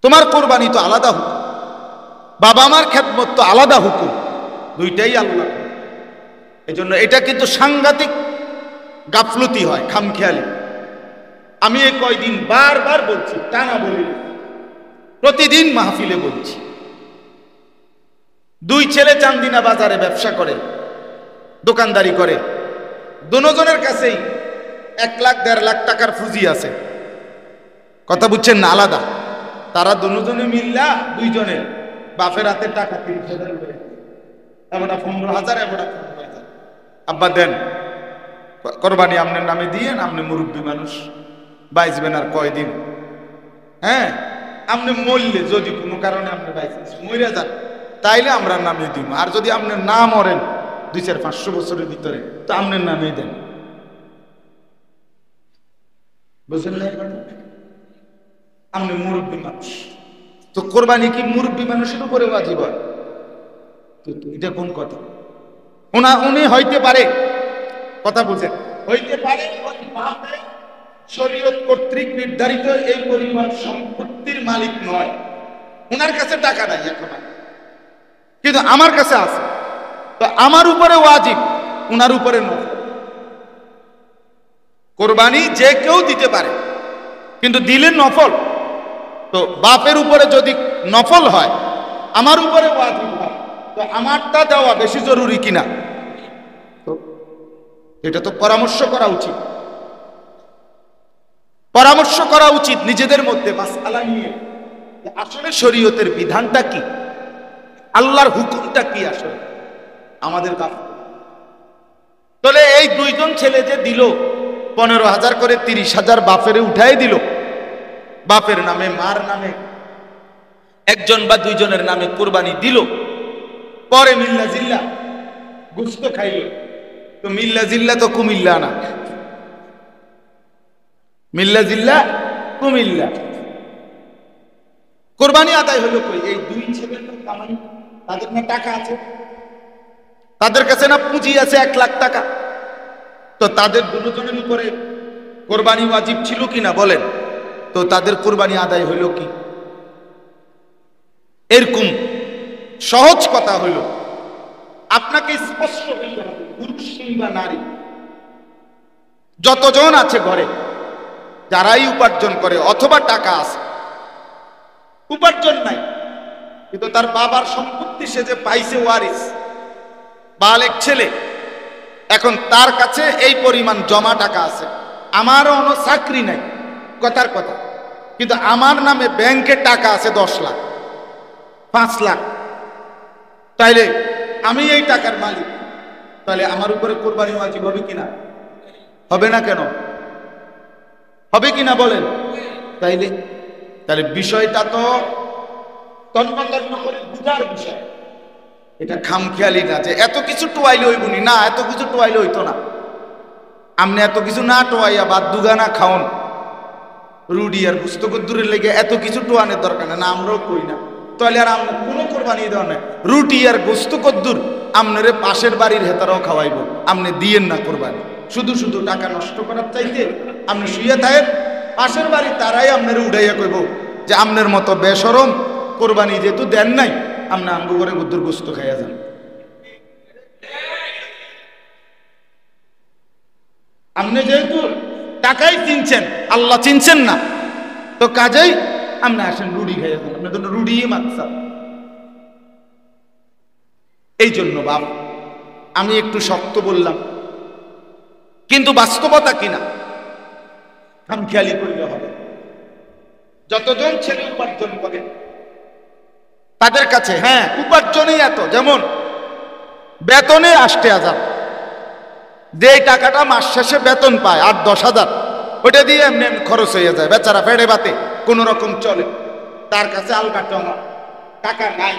তোমার কোরবানি তো আলাদা হুকুম, বাবা মার খেদমত তো আলাদা হুকুম, দুইটাই আল্লাহ। এই জন্য এটা কিন্তু সাংঘাতিক গাফলতি হয়, খামখেয়ালি। আমি এই কয়দিন বারবার বলছি, টানা বলি, প্রতিদিন মাহফিলে বলছি। দুই ছেলে চান্দিনা বাজারে ব্যবসা করে, দোকানদারি করে, দুজনের কাছেই 1 লাখ 1.5 লাখ টাকার পুঁজি আছে। কথা বুঝছেন না? আলাদা। তারা দুজনে মিল্লা দুইজনের বাপের হাতে টাকা 30,000 করে, এবারটা 15,000, এবারটা 15,000। আব্বা দেন কোরবানি আপনার নামে দিয়ে, আপনি মুরব্বী মানুষ, বাইসবেন আর কয়দিন। হ্যাঁ, আপনি মরলে যদি কোনো কারণে আপনি বাইসেন মরে যান, তাইলে আমরা নামে দিব। আর যদি আপনি না মরেন 200-500 বছরের ভিতরে, তো আপনার নামেই দেন। বুঝলেন না? আপনি মুরব্বী মানুষ, তো কোরবানি কি মুরব্বী মানুষের উপরে ওয়াজিব? এটা কোন কথা? উনি হইতে পারে, কথা বুঝেন, হইতে পারে শরীয়ত কর্তৃক নির্ধারিত এই পরিমাণ সম্পত্তির মালিক নয়, ওনার কাছে টাকা নাই এখন, কিন্তু আমার কাছে আছে, তো আমার উপরে ওয়াজিব, ওনার উপরে নফল। কোরবানি যে কেউ দিতে পারে, কিন্তু দিলে নফল। তো বাপের উপরে যদি নফল হয়, আমার উপরে ওয়াজিব হয়, তো আমারটা দেওয়া বেশি জরুরি কিনা? তো এটা তো পরামর্শ করা উচিত, পরামর্শ করা উচিত নিজেদের মধ্যে মাসআলা নিয়ে, আসলে শরীয়তের বিধানটা কি, আল্লাহর হুকুমটা কি আসলে আমাদের কাছে। তাহলে এই দুইজন ছেলে যে দিল 15,000 করে, 30,000 বাপেরে উঠাই দিল, বাপের নামে মার নামে একজন বা দুইজনের নামে কোরবানি দিল, পরে মিল্লা জিল্লা গোশত খাইল। তো মিল্লা জিল্লা তো কুমিল্লা না, মিল্লা জিল্লা কুমিল্লা। কোরবানি আদায় হলো কই? এই দুই ছেলের কামাই, তাদের না টাকা আছে, তাদের কাছে না পুঁজি আছে 1 লাখ টাকা। তো তাদের দুজনের উপরে কোরবানি ওয়াজিব ছিল কিনা বলেন? তো তাদের কোরবানি আদায় হইল কি? এরকম সহজ কথা হইল, আপনাকে স্পষ্ট হইতে হবে, পুরুষ কিংবা নারী যতজন আছে ঘরে, যারাই উপার্জন করে অথবা টাকা আছে, উপার্জন নাই কিন্তু তার বাবার সম্পত্তি সে যে পাইছে ওয়ারিস, বালেক ছেলে, এখন তার কাছে এই পরিমাণ জমা টাকা আছে, আমারও কোনো চাকরি নাই, কথার কথা, কিন্তু আমার নামে ব্যাংকে টাকা আছে 10 লাখ 5 লাখ, তাইলে আমি এই টাকার মালিক, তাহলে আমার উপরে কোরবানি ওয়াজিব হবে কিনা? হবে না কেন? হবে কিনা বলেন? তাহলে বিষয়টা তো তন্ন তন্ন করে বুঝার বিষয়, এটা খামখেয়ালি না যে এত কিছু টোয়াইলে হইবনি, না এত কিছু টোয়াইলে হইতো না। আপনি এত কিছু না টোয়াইয়া বাদ দুগানা খাওন, রুডি আর পুস্তকের দূরের লেগে এত কিছু টোয়ানোর দরকার না, আমরাও কই না, তাহলে আর আমরা কোনো কোরবানি দেওয়া নাই। রুটি আর গোস্ত কদ্দুর আপনারে পাশের বাড়ির হেতারাও খাওয়াইব, আপনি দিয়েন না কোরবানি। শুধু শুধু টাকা নষ্ট করার চাইতে আপনি শুয়ে থাকেন, পাশের বাড়ি তারাই আপনার উঠাইয়া কইব যে আপনার মতো বেশরম কোরবানি যেহেতু দেন নাই, আপনি আমগো করে গুদ্দুর গোস্ত খাইয়া যান। আপনি যেহেতু টাকাই চিনছেন, আল্লাহ চিনছেন না, তো কাজেই আপনি আসেন রুডি খাইয়া যান, আপনি তো রুডি মাকসা। এই জন্য বাপ আমি একটু শক্ত বললাম, কিন্তু বাস্তবতা কিনা খামখেয়ালি করলে হবে। যতজন ছেলে উপার্জন করে তাদের কাছে, হ্যাঁ উপার্জনেই এত, যেমন বেতনে 80,000, যে টাকাটা মাস শেষে বেতন পায় 8-10,000, ওটা দিয়ে এমনি এমনি খরচ হয়ে যায়, বেচারা ফেড়ে বাতে কোন রকম চলে, তার কাছে আলগা জমা টাকা নাই,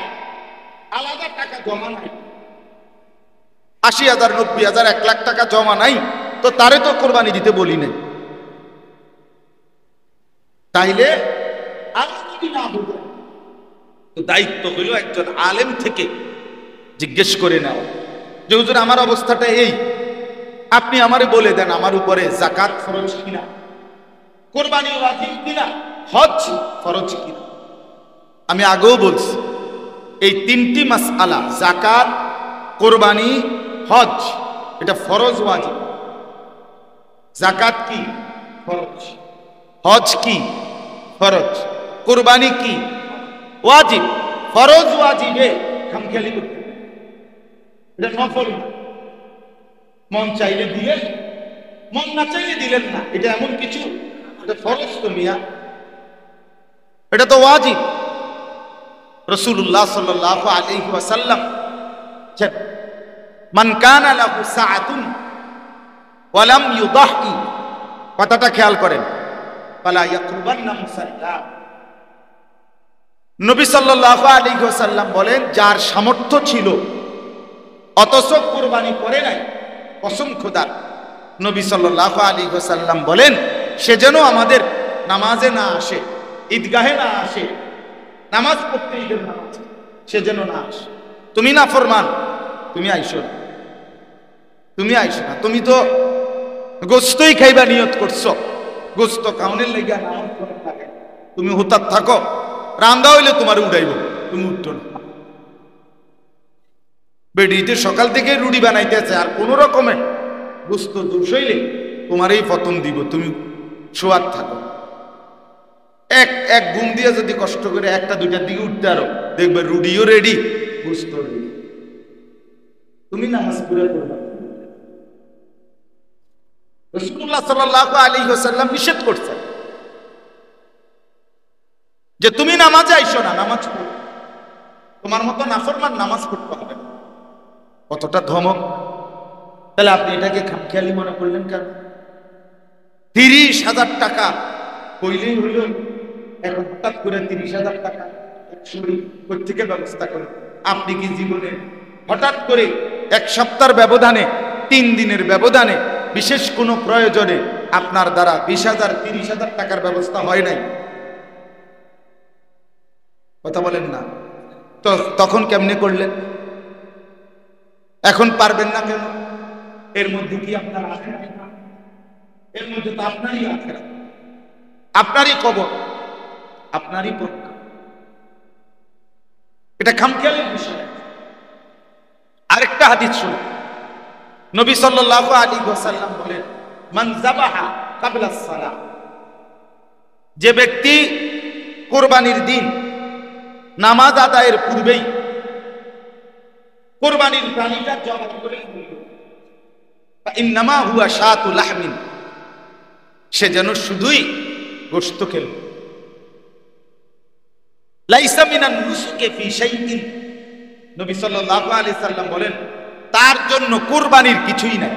আলাদা টাকা জমা নাই, 80,000, 90,000, 1 লাখ টাকা জমা নাই, তো তারে তো কোরবানি দিতে বলি নাই। তাইলে আরো যদি না বুঝে, তো দায়িত্ব হইল একজন আলেম থেকে জিজ্ঞেস করে নেওয়া যে হুজুর আমার অবস্থাটা এই, আপনি আমারে বলে দেন আমার উপরে যাকাত ফরজ কিনা, কোরবানি ওয়াজিব কিনা, হজ ফরজ কিনা। আমি আগেও বলছি এই 3টি মাসআলা, যাকাত, কোরবানি, হজ, এটা ফরজ ওয়াজিব। যাকাত কি? ফরজ। হজ কি? ফরজ। কোরবানি কি? ওয়াজিব। ফরজ ওয়াজিবে খামখেয়ালি করতে, এটা নফল না, মন চাইলে দিলেন, মন না চাইলে দিলেন না, এটা এমন কিছু, এটা ফরজ তো মিয়া, এটা তো ওয়াজিব। রাসূলুল্লাহ সাল্লাল্লাহু আলাইহি ওয়াসাল্লাম মান কানা লাহু সাআতুন ওয়া লাম ইউদাহি, কথাটা খেয়াল করেন, ফালা ইয়াকরুবান্না মুসাল্লা। নবী সাল্লাল্লাহু আলাইহি ওয়াসাল্লাম বলেন যার সামর্থ্য ছিল অথচ কুরবানি করে নাই, কসম খোদার, নবী সাল্লাল্লাহু আলাইহি ওয়াসাল্লাম বলেন সে যেন আমাদের নামাজে না আসে, ঈদগাহে না আসে, নামাজ পড়তে ঈদের নামাজ সে যেন না আসে। তুমি না ফরমান, তুমি আইসো না, তুমি আইসো না, তুমি তো গোস্তই খাইবা নিয়ত করছো, গোস্ত খাওয়ানোর লেগে নামাজ পড়তে থাকে, তুমি হুতার থাকো, রান্দা হইলে তোমার উঠাইব, তুমি উঠতো না। বেডিতে সকাল থেকে রুটি বানাইতেছে আর কোন রকমে গোস্ত দোষ হইলে তোমার এই পতন দিব, তুমি শোয়ার থাকো। এক ঘুম দিয়ে যদি কষ্ট করে 1টা-2টার দিকে উঠতে আরো, দেখবে রুটিও রেডি, গোস্ত রেডি, তুমি নামাজ পড়ে পড়বা। রাসূলুল্লাহ সাল্লাল্লাহু আলাইহি ওয়াসাল্লাম নিষেধ করছেন যে তুমি নামাজে আইসো না, নামাজ পড়ো, তোমার মতো নাফরমান নামাজ পড়তে হবে। কতটা ধমক! তাহলে আপনি এটাকে খামখেয়ালি মনে করলেন কেন? 30,000 টাকা কইলেই হইল, এখন হঠাৎ করে 30,000 টাকা থেকে ব্যবস্থা করেন। আপনি কি জীবনে হঠাৎ করে 1 সপ্তাহের ব্যবধানে, 3 দিনের ব্যবধানে, বিশেষ কোনো প্রয়োজনে আপনার দ্বারা 20,000, 30,000 টাকার ব্যবস্থা হয় নাই? কথা বলেন না তো, তখন কেমনে করলেন? এখন পারবেন না কেন? এর মধ্যে কি আপনার আখেরাত? এর মধ্যে তো আপনারই আখেরাত, আপনারই কবর, আপনারই পরীক্ষা। এটা খামখেয়ালির বিষয়। আরেকটা হাদিস শুনুন, নবী সাল্লাল্লাহু আলাইহি ওয়াসাল্লাম বলেন মান যাবাহা ক্বাবলা সালাহ, যে ব্যক্তি কুরবানির দিন নামাজ আদায়ের পূর্বেই কোরবানির প্রাণীটা জবাই করে ফেলল, ইন্নামা হুয়া শাতু লাহমিন, সে যেন শুধুই গোশত খেল। লাইসা মিনান নুসুকি ফি শাইইন, নবী সাল্লাল্লাহু আলাইহি সাল্লাম বলেন তার জন্য কুরবানির কিছুই নাই।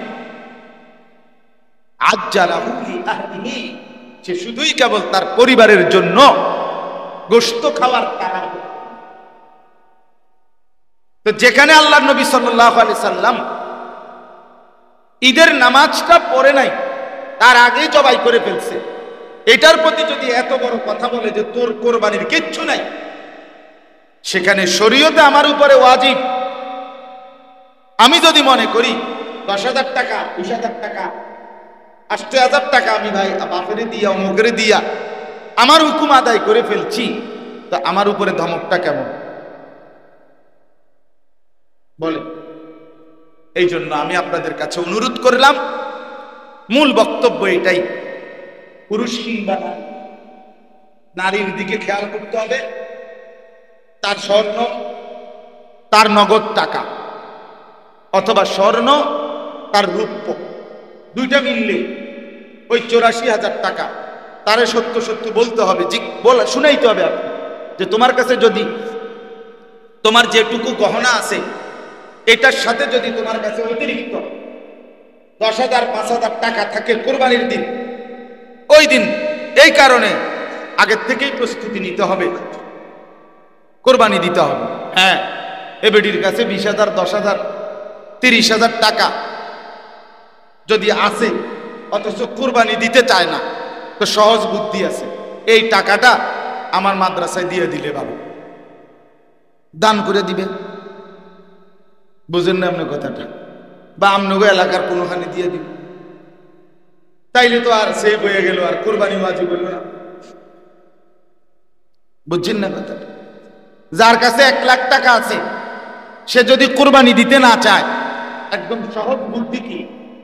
আজ্জালাহু লি আহলিহি, সে শুধুই কেবল তার পরিবারের জন্য গোশত খাওয়ার কারণ। তো যেখানে আল্লাহর নবী সাল্লাল্লাহু আলাইহি সাল্লাম ঈদের নামাজটা পড়ে নাই, তার আগেই জবাই করে ফেলছে, এটার প্রতি যদি এত বড় কথা বলে যে তোর কোরবানির কিচ্ছু নাই, সেখানে শরীয়তে আমার উপরে ওয়াজিব। আমি যদি মনে করি 10,000 টাকা, 20,000 টাকা, 80,000 টাকা আমি ভাই বাপেরে দিয়া অমুকেরে দিয়া আমার হুকুম আদায় করে ফেলছি, তো আমার উপরে ধমকটা কেমন বলে? এই জন্য আমি আপনাদের কাছে অনুরোধ করলাম, মূল বক্তব্য এটাই, পুরুষ কিংবা নারীর দিকে খেয়াল করতে হবে। তার স্বর্ণ, তার নগদ টাকা, অথবা স্বর্ণ তার রূপ্য, দুইটা মিললে ওই 84,000 টাকা তারে সত্য সত্য বলতে হবে, বলা শুনাইতে হবে আপনি যে তোমার কাছে যদি তোমার যেটুকু গহনা আছে এটার সাথে যদি তোমার কাছে অতিরিক্ত 10,000 5,000 টাকা থাকে কোরবানির দিন, ওই দিন এই কারণে আগের থেকেই প্রস্তুতি নিতে হবে, কোরবানি দিতে হবে। হ্যাঁ, এ বেটির কাছে 20,000 10,000 30,000 টাকা যদি আছে অথচ কোরবানি দিতে চায় না, তো সহজ বুদ্ধি আছে, এই টাকাটা আমার মাদ্রাসায় দিয়ে দিলে ভালো, দান করে দিবে। বুঝেন না আপনি কথাটা? বা আমনগো এলাকার কোনোখানে দিয়ে দিবে, তাইলে তো আর সেভ হয়ে গেল, আর কোরবানি ওয়াজিব হইল না। বুঝছেন না কথাটা? যার কাছে 1 লাখ টাকা আছে, সে যদি কোরবানি দিতে না চায়, একদম সহজ বুদ্ধি কি,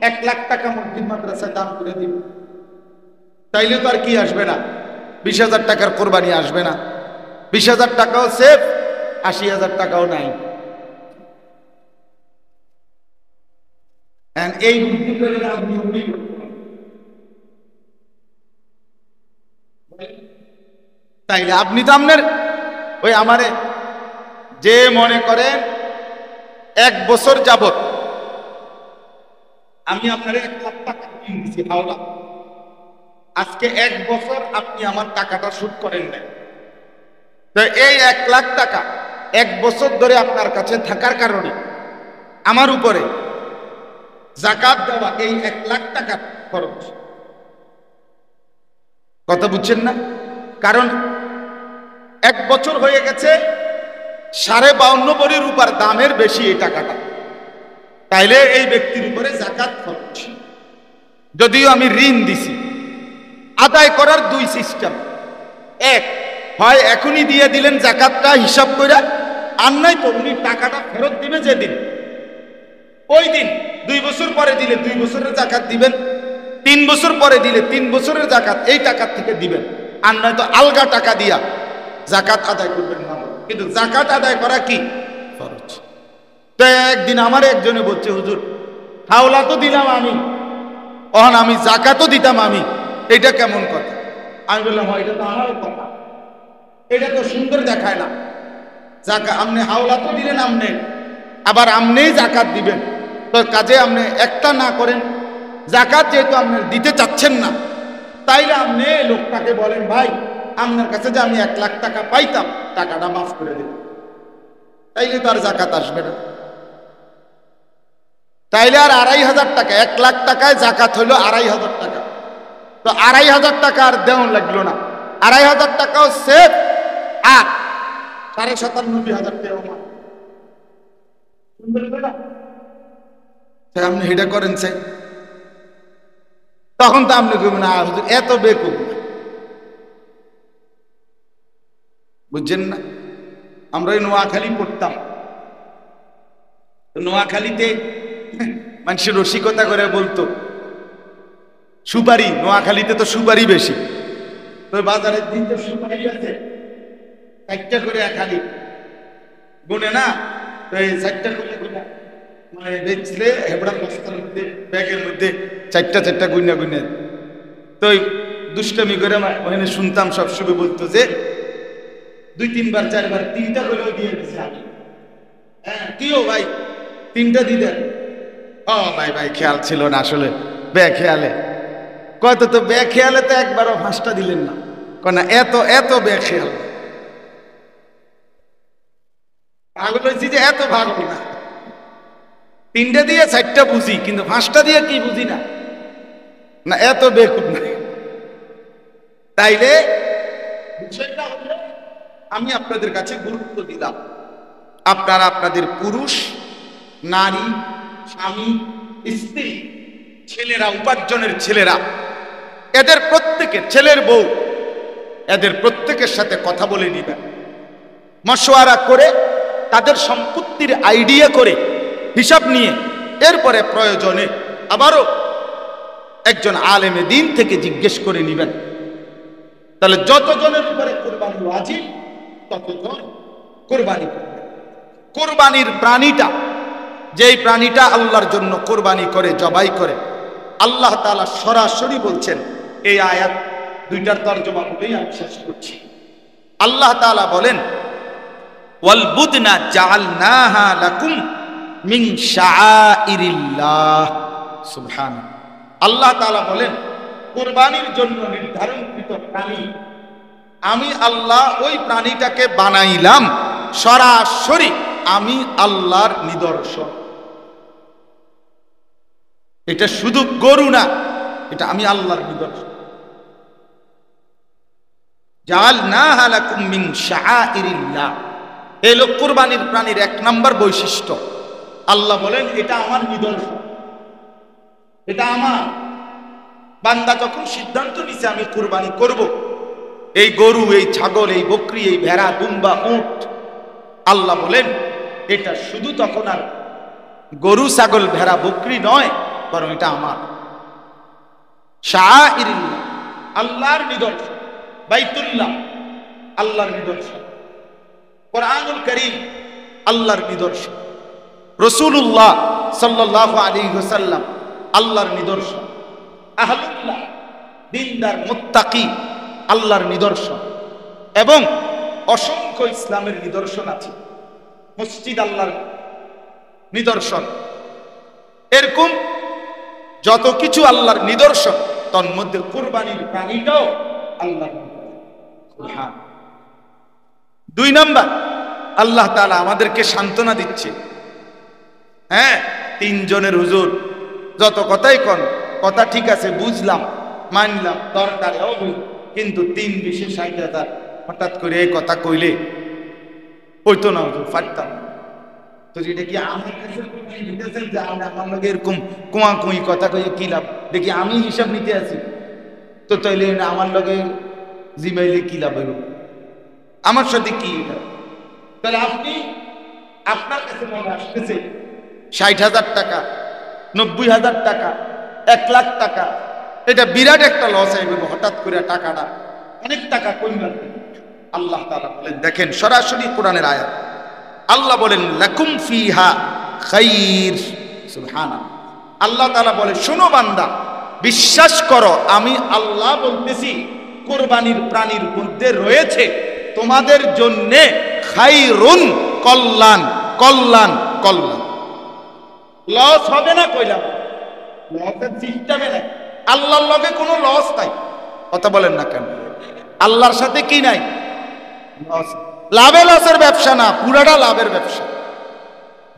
1 লাখ টাকা মসজিদ মাদ্রাসায় দান করে দিবে, তাইলে তো আর কি আসবে না, 20,000 টাকার কোরবানি আসবে না। 20,000 টাকাও সেফ, 80,000 টাকাও নাই। এই বুদ্ধি করে তাইলে আপনি তো আপনার ওই আমারে যে মনে করেন 1 বছর যাবত আমি আপনার 1 লাখ টাকা দিয়েছি হাওলা, আজকে 1 বছর আপনি আমার টাকাটা শোধ করেন নাই, তো এই 1 লাখ টাকা 1 বছর ধরে আপনার কাছে থাকার কারণে আমার উপরে যাকাত দেওয়া এই 1 লাখ টাকা খরচ। কথা বুঝছেন না? কারণ 1 বছর হয়ে গেছে, 52.5 ভরি রূপার দামের বেশি এই টাকাটা, তাইলে এই ব্যক্তির উপরে যাকাত খরচ। যদিও আমি ঋণ দিছি, আদায় করার 2 সিস্টেম, এক হয় এখনই দিয়ে দিলেন যাকাতটা হিসাব করে, আর নাই তো উনি টাকাটা ফেরত দিবে যেদিন, ওই দিন 2 বছর পরে দিলে 2 বছরের যাকাত দিবেন, 3 বছর পরে দিলে 3 বছরের যাকাত এই টাকার থেকে দিবেন, আর নয়তো আলগা টাকা দিয়া যাকাত আদায় করবেন না। কিন্তু যাকাত আদায় করা কি ফরজ। তো একদিন আমার একজনে বলছে, হুজুর হাওলা তো দিলাম আমি, অহন আমি যাকাতও দিতাম আমি, এটা কেমন কথা? আমি বললাম এটা তো আমারও কথা, এটা তো সুন্দর দেখায় না। যাকা আপনি হাওলা তো দিলেন, আপনি আবার আপনিই যাকাত দিবেন, তো কাজে আপনি একটা না করেন, যাকাত যেহেতু আপনি দিতে চাচ্ছেন না, তাইলে আপনি লোকটাকে বলেন, ভাই আপনার কাছে যে আমি 1 লাখ টাকা পাইতাম, টাকাটা মাফ করে দিন, তাইলে তো আর যাকাত আসবে না। তাইলে আর 2,500 টাকা, 1 লাখ টাকায় যাকাত হইল 2,500 টাকা, তো 2,500 টাকা আর দেওয়া লাগলো না, 2,500 টাকাও সেফ, আর 97,500 টাকা আপনি হেডা করেন সে, তখন তো আপনি কইবেন না হুজুর এত বেকুব। বুঝছেন না? আমরা ওই নোয়াখালী পড়তাম, নোয়াখালীতে মানুষের রসিকতা করে বলতো সুপারি, নোয়াখালীতে তো সুপারি বেশি, তো বাজারের দিন তো সুপারি আছে 4টা করে খালি গুনে না, তো এই 4টা করে গুনে মানে বেচলে হেবড়া বস্তার মধ্যে ব্যাগের মধ্যে চারটা চারটা গুইনা গুইনা। তো ওই দুষ্টামি করে ওখানে শুনতাম সবসময় বলতো যে 2-3 বার 4 বার 3টা করেও দিয়ে দিয়েছে আমি। হ্যাঁ কিও ভাই 3টা দিতেন? ও ভাই ভাই খেয়াল ছিল না আসলে, বেখেয়ালে। কত তো বেখেয়ালে তো একবারও 5টা দিলেন না, না এত এত বেখেয়াল পাগল হয়েছি যে এত ভাগবো না। 3টা দিয়ে 4টা বুঝি, কিন্তু 5টা দিয়ে কি বুঝি না, না এত বেকুব না। তাইলে বিষয়টা হলো আমি আপনাদের কাছে গুরুত্ব দিলাম, আপনারা আপনাদের পুরুষ, নারী, স্বামী, স্ত্রী, ছেলেরা, উপার্জনের ছেলেরা, এদের প্রত্যেকের, ছেলের বউ, এদের প্রত্যেকের সাথে কথা বলে নিবেন, মশওয়ারা করে, তাদের সম্পত্তির আইডিয়া করে, হিসাব নিয়ে, এরপরে প্রয়োজনে আবারও একজন আলেমে দিন থেকে জিজ্ঞেস করে নিবেন। তাহলে যতজনের উপরে কোরবানি ওয়াজিব ততজন কোরবানি করবেন। কোরবানির প্রাণীটা, যেই প্রাণীটা আল্লাহর জন্য কোরবানি করে, জবাই করে, আল্লাহ তাআলা সরাসরি বলছেন, এই আয়াত 2টার তরজমা বলেই আমি শেষ করছি। আল্লাহ তাআলা বলেন, ওয়াল বুদনা জাআলনাহা লাকুম মিন শাআইরিল্লাহ। সুবহানাল্লাহ। আল্লাহ তাআলা বলেন, কোরবানির জন্য নির্ধারণকৃত প্রাণী আমি আল্লাহ ওই প্রাণীটাকে বানাইলাম সরাসরি আমি আল্লাহর নিদর্শন। এটা শুধু গরু না, এটা আমি আল্লাহর নিদর্শন। জাআলনাহা লাকুম মিন শাআইরিল্লাহ, এই লোক কুরবানির প্রাণীর 1 নম্বর বৈশিষ্ট্য। আল্লাহ বলেন এটা আমার নিদর্শন, এটা আমার। বান্দা যখন সিদ্ধান্ত নিছে আমি কুরবানি করব, এই গরু, এই ছাগল, এই বকরি, এই ভেড়া, দুম্বা, উট, আল্লাহ বলেন এটা শুধু তখন আর গরু, ছাগল, ভেড়া, বকরি নয়, বরং এটা আমার। শাআইরিল্লাহ, আল্লাহর নিদর্শন। বাইতুল্লাহ, আল্লাহর নিদর্শন। কোরআনুল কারীম, আল্লাহর নিদর্শন। রাসূলুল্লাহ সাল্লাল্লাহু আলাইহি ওয়াসাল্লাম, আল্লাহর নিদর্শন। আহলুল্লাহ, দিনদার, মুত্তাকি, আল্লাহর নিদর্শন। এবং অসংখ্য ইসলামের নিদর্শন আছে। মসজিদ আল্লাহর নিদর্শন। এরকম যত কিছু আল্লাহর নিদর্শন, তন্মধ্যে কুরবানির প্রাণীটাও আল্লাহর নিদর্শন। 2 নম্বর, আল্লাহ তাআলা আমাদেরকে সান্ত্বনা দিচ্ছে। হ্যাঁ, 3 জনের হুজুর যত কথাই কন, কথা ঠিক আছে, বুঝলাম, মানলাম, দরকারে হবে, কিন্তু 3-20-60,000 হঠাৎ করে এই কথা কইলে হইতো না হুজুর, পারতাম। তো এটা কি আমার কাছে দিতেছেন যে আমার লগে এরকম কুয়া কুই কথা কইয়ে কি লাভ? দেখি আমি হিসাব নিতে আছি, তো তাইলে আমার লগে জিমাইলে কি লাভ হইব? আমার সাথে কি? তাহলে আপনি, আপনার কাছে মনে আসতেছে 60,000 টাকা, 90,000 টাকা, 1 লাখ টাকা, এটা বিরাট একটা লস হয়ে গেল হঠাৎ করে টাকাটা, অনেক টাকা কইবেন। আল্লাহ তাআলা বলেন, দেখেন সরাসরি কোরআনের আয়াত, আল্লাহ বলেন লাকুম ফিহা খাইর। সুবহানাল্লাহ। আল্লাহ তাআলা বলে, শোনো বান্দা, বিশ্বাস করো আমি আল্লাহ বলতেছি, কুরবানির প্রাণীর মধ্যে রয়েছে তোমাদের জন্য খাইরুন, কল্যাণ, কল্যাণ, কল্যাণ। লস হবে না কইলাম, লসের সিস্টেমে নাই। আল্লাহর লগে কোনো লস নাই। কথা বলেন না কেন? আল্লাহর সাথে কি নাই? লস। লাভে লসের ব্যবসা না, পুরাটা লাভের ব্যবসা।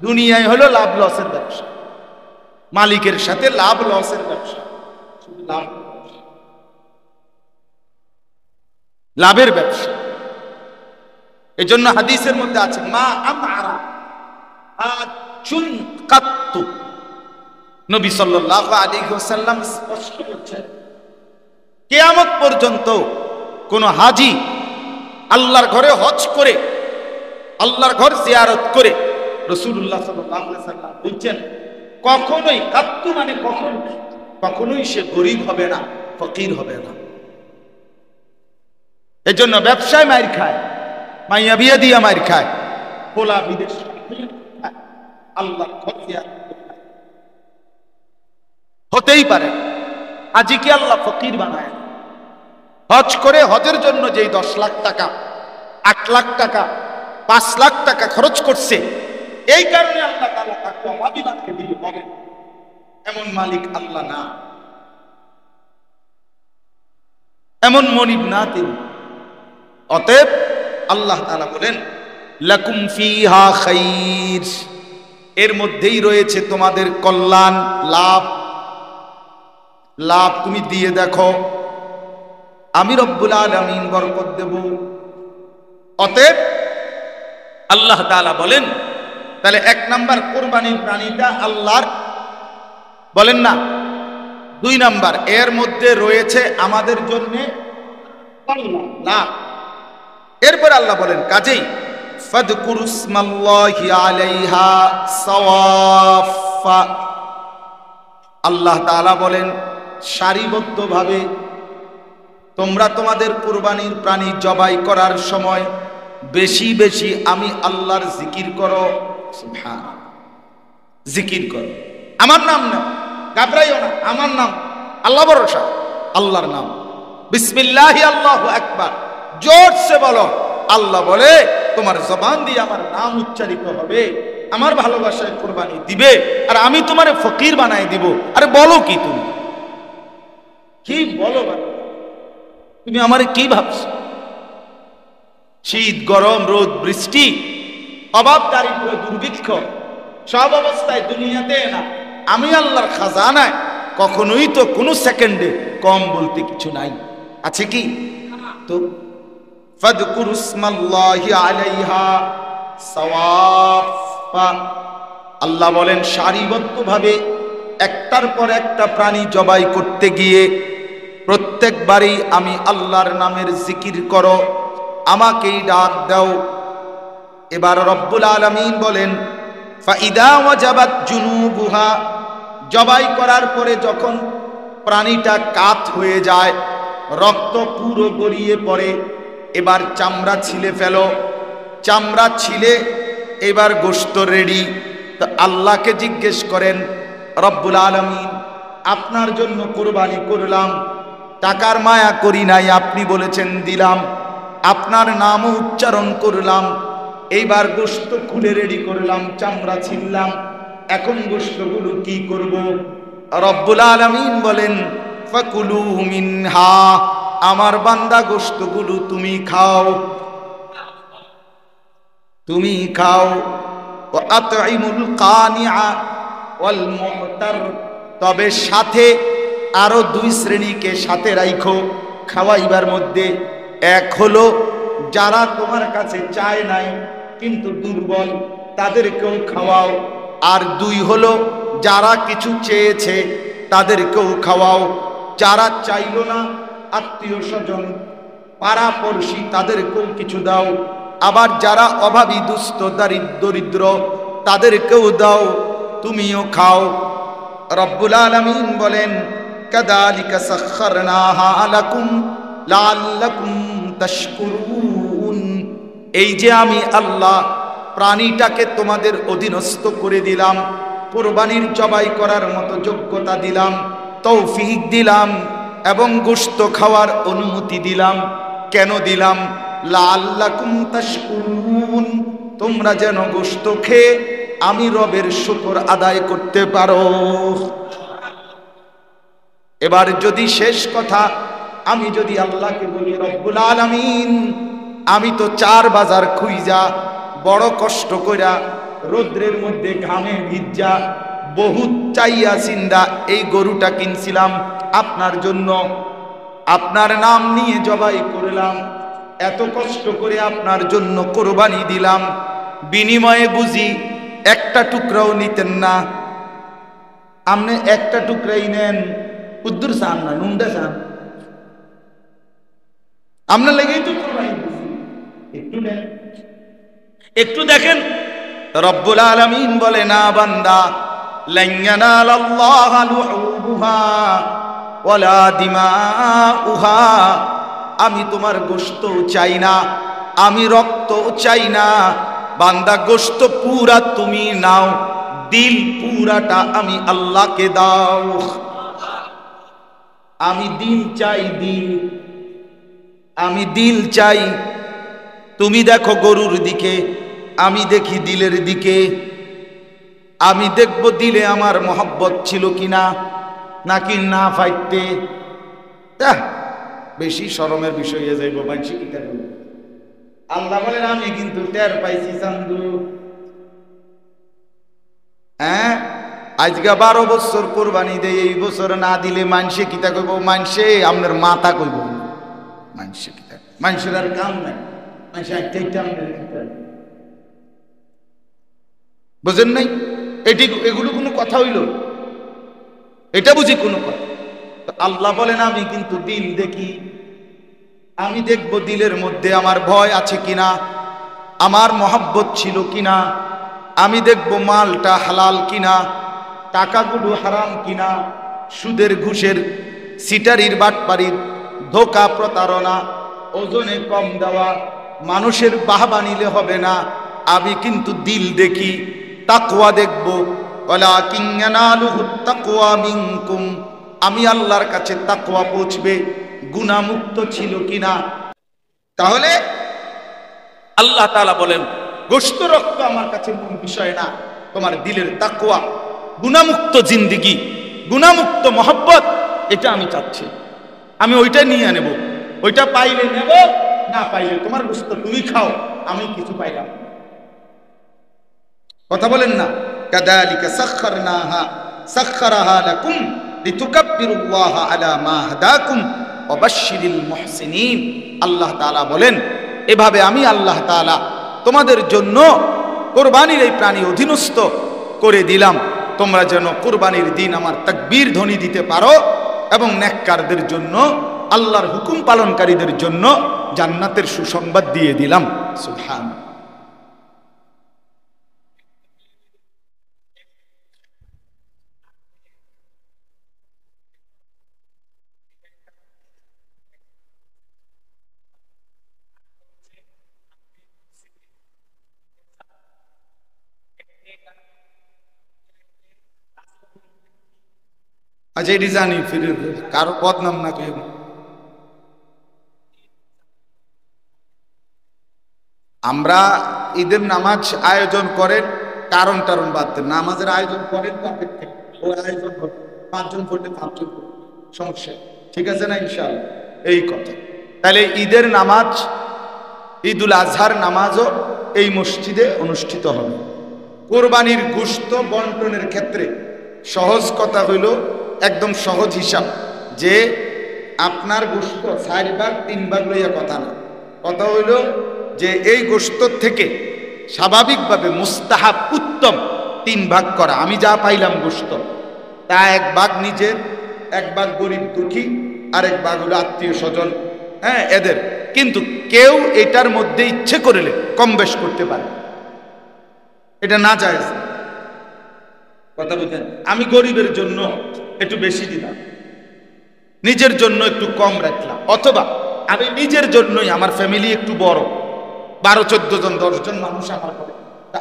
দুনিয়ায় হলো লাভ লসের ব্যবসা, মালিকের সাথে লাভ লসের ব্যবসা, শুধু লাভ, লাভের ব্যবসা। এজন্য হাদিসের মধ্যে আছে, মা আমারা আচুন কাত্তু। নবী সাল্লাল্লাহু আলাইহি ওয়াসাল্লাম স্পষ্ট বলেছেন, কিয়ামত পর্যন্ত কোন হাজী আল্লাহর ঘরে হজ করে, আল্লাহর ঘর জিয়ারত করে, রাসূলুল্লাহ সাল্লাল্লাহু আলাইহি ওয়াসাল্লাম বলেছেন, কখনোই, কাত্তু মানে কখনোই সে গরীব হবে না, ফকির হবে না। এজন্য ব্যবসায় মাইর খায়, মাইয়া বিয়ে দিয়া মাইর খায়, পোলা বিদেশ, আল্লাহর ঘর জিয়ারত হতেই পারে। হাজিকে আল্লাহ ফকির বানায়। হজ করে হজের জন্য যেই 10 লাখ টাকা, 8 লাখ টাকা, 5 লাখ টাকা খরচ করছে, এই কারণে আল্লাহ তাআলা তাকে অভাবী বানিয়ে দিল হবে, এমন মালিক আল্লাহ না, এমন মনিব না তিনি। অতএব আল্লাহ তাআলা বলেন লাকুম ফিহা খাইর, এর মধ্যেই রয়েছে তোমাদের কল্যাণ, লাভ। লাভ তুমি দিয়ে দেখো, আমি রব্বুল আলামিন বরকত দেব। অতএব আল্লাহ তাআলা বলেন, তাহলে 1 নাম্বার কুরবানির প্রাণীটা আল্লাহর, বলেন না। 2 নাম্বার, এর মধ্যে রয়েছে আমাদের জন্য লাভ। এরপর আল্লাহ বলেন, কাজেই ফাদকুরুসমাল্লাহি আলাইহা সাওয়াফা, আল্লাহ তাআলা বলেন সারিবদ্ধভাবে তোমরা তোমাদের কুরবানির প্রাণী জবাই করার সময় বেশি বেশি আমি আল্লাহর জিকির করো। সুবহানাল্লাহ, জিকির করো, আমার নাম না, ঘাবড়াইও না, আমার নাম, আল্লাহ ভরসা, আল্লাহর নাম, বিসমিল্লাহি আল্লাহু আকবার, জোরসে বলো। আল্লাহ বলে তোমার জবান দিয়ে আমার নাম উচ্চারিত হবে, আমার ভালোবাসায় কুরবানি দিবে, আর আমি তোমারে ফকির বানাই দিব। আরে বলো কি, তুমি কি বলো, তুমি আমারে কি ভাবছো? শীত, গরম, রোদ, বৃষ্টি, অভাব, দারিদ্র, দুর্ভিক্ষ, সব অবস্থায় দুনিয়াতে না, আমি আল্লাহর খাজানায় কখনোই তো কোনো সেকেন্ডে কম বলতে কিছু নাই, আছে কি? তো ফাদকুরুসমাল্লাহি আলাইহা সাওয়াফা, আল্লাহ বলেন সারিবদ্ধভাবে একটার পর একটা প্রাণী জবাই করতে গিয়ে প্রত্যেকবারই আমি আল্লাহর নামের জিকির করো, আমাকেই ডাক দাও। এবার রব্বুল আলামিন বলেন ফাইদা ওয়াজাবাত জুনুবুহা, জবাই করার পরে যখন প্রাণীটা কাত হয়ে যায়, রক্ত পুরো গড়িয়ে পড়ে, এবার চামড়া ছিলে ফেলো, চামড়া ছিলে এবার গোশত রেডি। তো আল্লাহকে জিজ্ঞেস করেন, রব্বুল আলামিন আপনার জন্য কুরবানি করলাম, টাকার মায়া করি নাই, আপনি বলেছেন দিলাম, আপনার নামও উচ্চারণ করলাম, এইবার গোশত খুলে রেডি করলাম, চামড়া ছিললাম, এখন গোশতগুলো কি করব? রব্বুল আলামিন বলেন ফাকুলু মিনহা, আমার বান্দা গোশতগুলো তুমি খাও, তুমি খাও। ওয়া আতইমুল কানিআ ওয়াল মুহতার, তবে সাথে আরো 2 শ্রেণীকে সাথে রাখো খাওয়াইবার মধ্যে। এক হলো যারা তোমার কাছে চায় নাই কিন্তু দুর্বল, তাদেরকেও খাওয়াও। আর 2 হলো যারা কিছু চেয়েছে তাদেরকেও খাওয়াও, যারা চাইলো না, আত্মীয় স্বজন, পাড়াপড়শি, তাদেরকেও কিছু দাও। আবার যারা অভাবী, দুস্থ, দরিদ্র, তাদেরকেও দাও, তুমিও খাও। রব্বুল আলামিন বলেন কাযালিকা সাখখারনাহা লাকুম লাআল্লাকুম তাশকুরুন, এই যে আমি আল্লাহ প্রাণীটাকে তোমাদের অধীনস্থ করে দিলাম, কুরবানির জবাই করার মতো যোগ্যতা দিলাম, তৌফিক দিলাম, এবং গোশত খাওয়ার অনুমতি দিলাম। কেন দিলাম? লাআল্লাকুম তাশকুরুন, তোমরা যেন গোশত খেয়ে আমি রবের শুকর আদায় করতে পারো। এবার যদি শেষ কথা আমি যদি আল্লাহকে বলি, রব্বুল আলামিন আমি তো 4 বাজার খুইজা বড় কষ্ট কইরা রোদ্রের মধ্যে ঘামে ভিজা বহুত চাইয়া চিন্তা এই গরুটা কিনছিলাম আপনার জন্য, আপনার নাম নিয়ে জবাই করলাম, এত কষ্ট করে আপনার জন্য কোরবানি দিলাম, বিনিময়ে বুঝি একটা টুকরাও নিতেন না? আপনি একটা টুকরাই নেন, উদ্দুর চান না, নুনটা চান, আপনার লেগেই তো কোরবানি দিছি, একটু নেন, একটু দেখেন। রব্বুল আলামিন বলে না বান্দা, লান ইয়ানালাল্লাহা লুহুমুহা ওয়ালা দিমাউহা, আমি তোমার গোশত চাই না, আমি রক্ত চাই না, বান্দা গোশত পুরা তুমি নাও, দিল পুরাটা আমি আল্লাহকে দাও। আমি দিল চাই, দিল, আমি দিল চাই। তুমি দেখো গরুর দিকে, আমি দেখি দিলের দিকে। আমি দেখব দিলে আমার মহব্বত ছিল কিনা, নাকি না ফাইতে। বেশি শরমের বিষয় হয়ে যাইব মানসি কি করব। আল্লাহ বলেন আমি কিন্তু টের পাইছি চান্দু। হ্যাঁ, আজকে 12 বছর কোরবানি দেই, এই বছর না দিলে মানসে কিতা কইব, মানসে আপনার মাথা কইব। মানসে কিতা, মানুষের আর কাম নাই, মানুষ একটাই বুঝেন নাই? এগুলো কোনো কথা হইল? এটা বুঝি কোনো কথা? আল্লাহ বলেন আমি কিন্তু দিল দেখি, আমি দেখব দিলের মধ্যে আমার ভয় আছে কিনা, আমার মহব্বত ছিল কিনা। আমি দেখব মালটা হালাল কিনা, টাকাগুলো হারাম কিনা, সুদের ঘুষের সিটারির বাটপারির ধোকা প্রতারণা, ওজনে কম দেওয়া, মানুষের বাহবা নিলে হবে না। আমি কিন্তু দিল দেখি, তাকওয়া দেখব। ওয়ালাকিন ইয়ানালুহুত তাকওয়া মিনকুম, আমি আল্লাহর কাছে তাকওয়া পৌঁছবে গুনাহমুক্ত ছিল কিনা। তাহলে আল্লাহ তাআলা বলেন গোশত রক্ত আমার কাছে মূল বিষয় না, তোমার দিলের তাকওয়া, গুনাহমুক্ত জিন্দেগি, গুনাহমুক্ত মহব্বত, এটা আমি চাচ্ছি। আমি ওইটা নিয়ে নেব, ওইটা পাইলে নেব, না পাইলে তোমার গোশত তুমি খাও, আমি কিছু পাইলাম। কথা বলেন না? কাযালিকা সাখখারাহা লাকুম লিতুকাব্বিরুল্লাহা আলা মা হাদাকুম ওয়া বাশশিরিল মুহসিনিন। আল্লাহ তাআলা বলেন এভাবে আমি আল্লাহ তাআলা তোমাদের জন্য কুরবানির এই প্রাণী অধীনস্থ করে দিলাম, তোমরা যেন কুরবানির দিন আমার তাকবীর ধ্বনি দিতে পারো এবং নেককারদের জন্য, আল্লাহর হুকুম পালনকারীদের জন্য জান্নাতের সুসংবাদ দিয়ে দিলাম। সুবহানাল্লাহ। আচ্ছা, এটি জানি, ফিরে কারো বদনাম না কেউ। আমরা ঈদের নামাজ আয়োজন করেন, কারণ বাদ দেন, নামাজের আয়োজন করেন, ওই আয়োজন করেন, 5 জন করলে 5 জন, সমস্যা ঠিক আছে না? ইনশাআল্লাহ এই কথা। তাহলে ঈদের নামাজ, ঈদুল আজহার নামাজও এই মসজিদে অনুষ্ঠিত হবে। কোরবানির গোশত বন্টনের ক্ষেত্রে সহজ কথা হইল, একদম সহজ হিসাব, যে আপনার গোশত 4 ভাগ 3 ভাগ লইয়া কথা না। কথা হইল যে এই গোশত থেকে স্বাভাবিকভাবে মুস্তাহাব, উত্তম 3 ভাগ করা। আমি যা পাইলাম গোশত, তা 1 ভাগ নিজের, 1 ভাগ গরিব দুঃখী, আর 1 ভাগ হলো আত্মীয় স্বজন, হ্যাঁ এদের। কিন্তু কেউ এটার মধ্যে ইচ্ছে করলে কম বেশ করতে পারে, এটা না জায়েজ। কথা বুঝেন? আমি গরিবের জন্য একটু বেশি দিলাম, নিজের জন্য একটু কম রাখলাম, অথবা আমি নিজের জন্যই, আমার ফ্যামিলি একটু বড়, 12-14 জন 10 জন মানুষ আমার করে,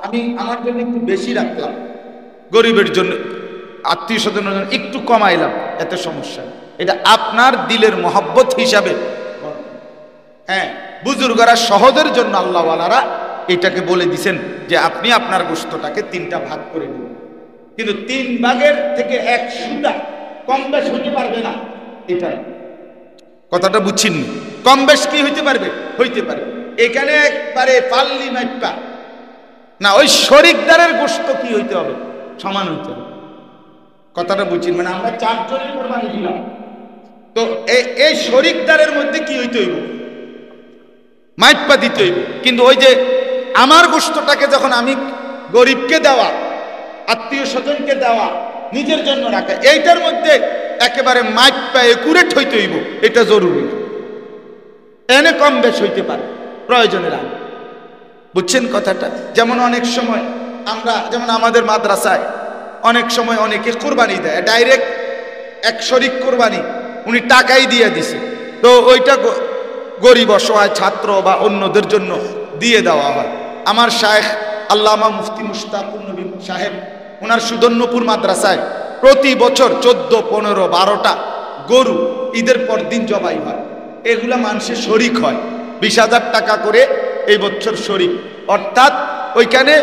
আমি আমার জন্য একটু বেশি রাখলাম, গরিবের জন্য, আত্মীয় স্বজনের জন্য একটু কমাইলাম, এতে সমস্যা। এটা আপনার দিলের মহব্বত হিসাবে। হ্যাঁ, বুজুর্গরা সহজের জন্য আল্লাহওয়ালারা এটাকে বলে দিছেন যে আপনি আপনার গোশতটাকে 3টা ভাগ করে দিন, কিন্তু 3 ভাগের থেকে 1 সুতা কম বেশ হইতে পারবে না। এটা কথাটা বুঝছেন? কম বেশ কি হইতে পারবে? হইতে পারবে। এখানে একবারে পাল্লি মাইপা না, ওই শরিকদারের গোশত কি হইতে হবে? সমান হইতে হবে। কথাটা বুঝছেন? মানে আমরা 4 জনের কোরবানি দিলাম, তো এই শরিকদারের মধ্যে কি হইতে হইব? মাইপা দিতে হইব। কিন্তু ওই যে আমার গোশতটাকে যখন আমি গরিবকে দেওয়া, আত্মীয় স্বজনকে দেওয়া, নিজের জন্য রাখা, এইটার মধ্যে একেবারে মাইপা একুরেট হইতে হইব, এটা জরুরি। এনে কম বেশ হইতে পারে প্রয়োজনের আগে। বুঝছেন কথাটা? যেমন অনেক সময় আমরা, যেমন আমাদের মাদ্রাসায় অনেক সময় অনেকে কোরবানি দেয়, ডাইরেক্ট 1 শরিক কোরবানি, উনি টাকাই দিয়ে দিছে, তো ওইটা গরিব অসহায় ছাত্র বা অন্যদের জন্য দিয়ে দেওয়া হয়। আমার শায়েখ আল্লামা মুফতি মুশতাকুর নবী সাহেব, ওনার সুদর্ণপুর মাদ্রাসায় প্রতি বছর 14, 15, 12টা গরু ঈদের পর দিন জবাই হয়, এগুলা মানুষের শরিক হয়। 20,000 টাকা করে এই বছর শরিক, অর্থাৎ ওইখানে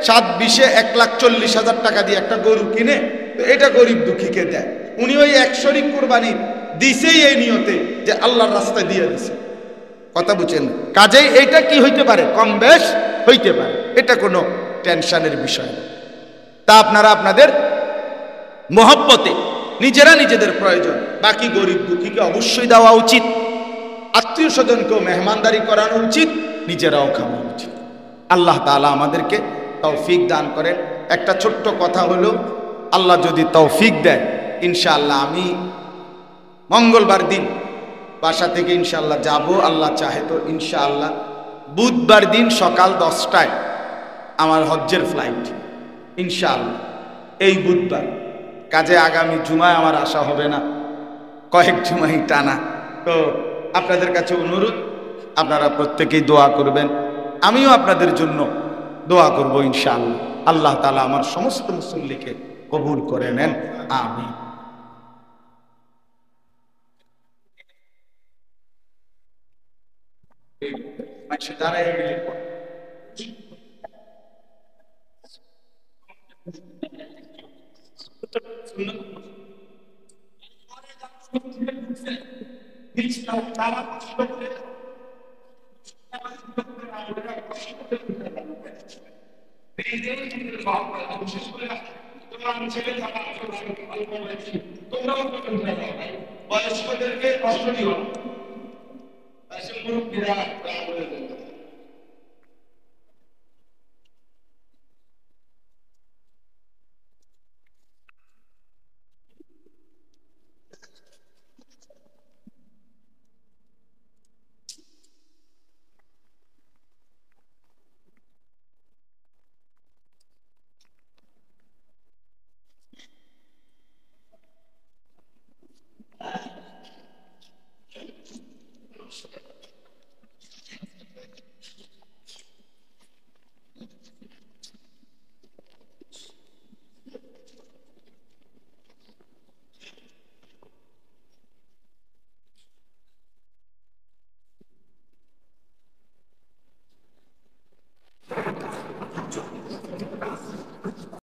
7-20 1,40,000 টাকা দিয়ে একটা গরু কিনে এটা গরিব দুঃখীকে দেয়। উনি ওই এক শরিক কোরবানি দিছেই এই নিয়তে যে আল্লাহর রাস্তায় দিয়ে দিছে। কথা বুঝেন? কাজেই এইটা কি হইতে পারে, কম বেশ হইতে পারে, এটা কোনো টেনশনের বিষয় না। তা আপনারা আপনাদের মহব্বতে নিজেরা নিজেদের প্রয়োজন, বাকি গরিব দুঃখীকে অবশ্যই দেওয়া উচিত, আত্মীয় স্বজনকেও মেহমানদারি করানো উচিত, নিজেরাও খাওয়া উচিত। আল্লাহ তাআলা আমাদেরকে তৌফিক দান করেন। একটা ছোট্ট কথা হলো, আল্লাহ যদি তৌফিক দেয় ইনশাআল্লাহ আমি মঙ্গলবার দিন বাসা থেকে ইনশাআল্লাহ যাব, আল্লাহ চাহে তো ইনশাআল্লাহ বুধবার দিন সকাল 10টায় আমার হজ্জের ফ্লাইট ইনশাআল্লাহ, এই বুধবার। কাজে আগামী জুমায় আমার আসা হবে না, কয়েক জুমাই টানা। তো আপনাদের কাছে অনুরোধ, আপনারা প্রত্যেকেই দোয়া করবেন, আমিও আপনাদের জন্য দোয়া করব ইনশাআল্লাহ। আল্লাহ তাআলা আমার সমস্ত মুসল্লিকে কবুল করে নেন, আমিন। বয়স্কদেরকে কষ্ট দিও, মুরব্বীরা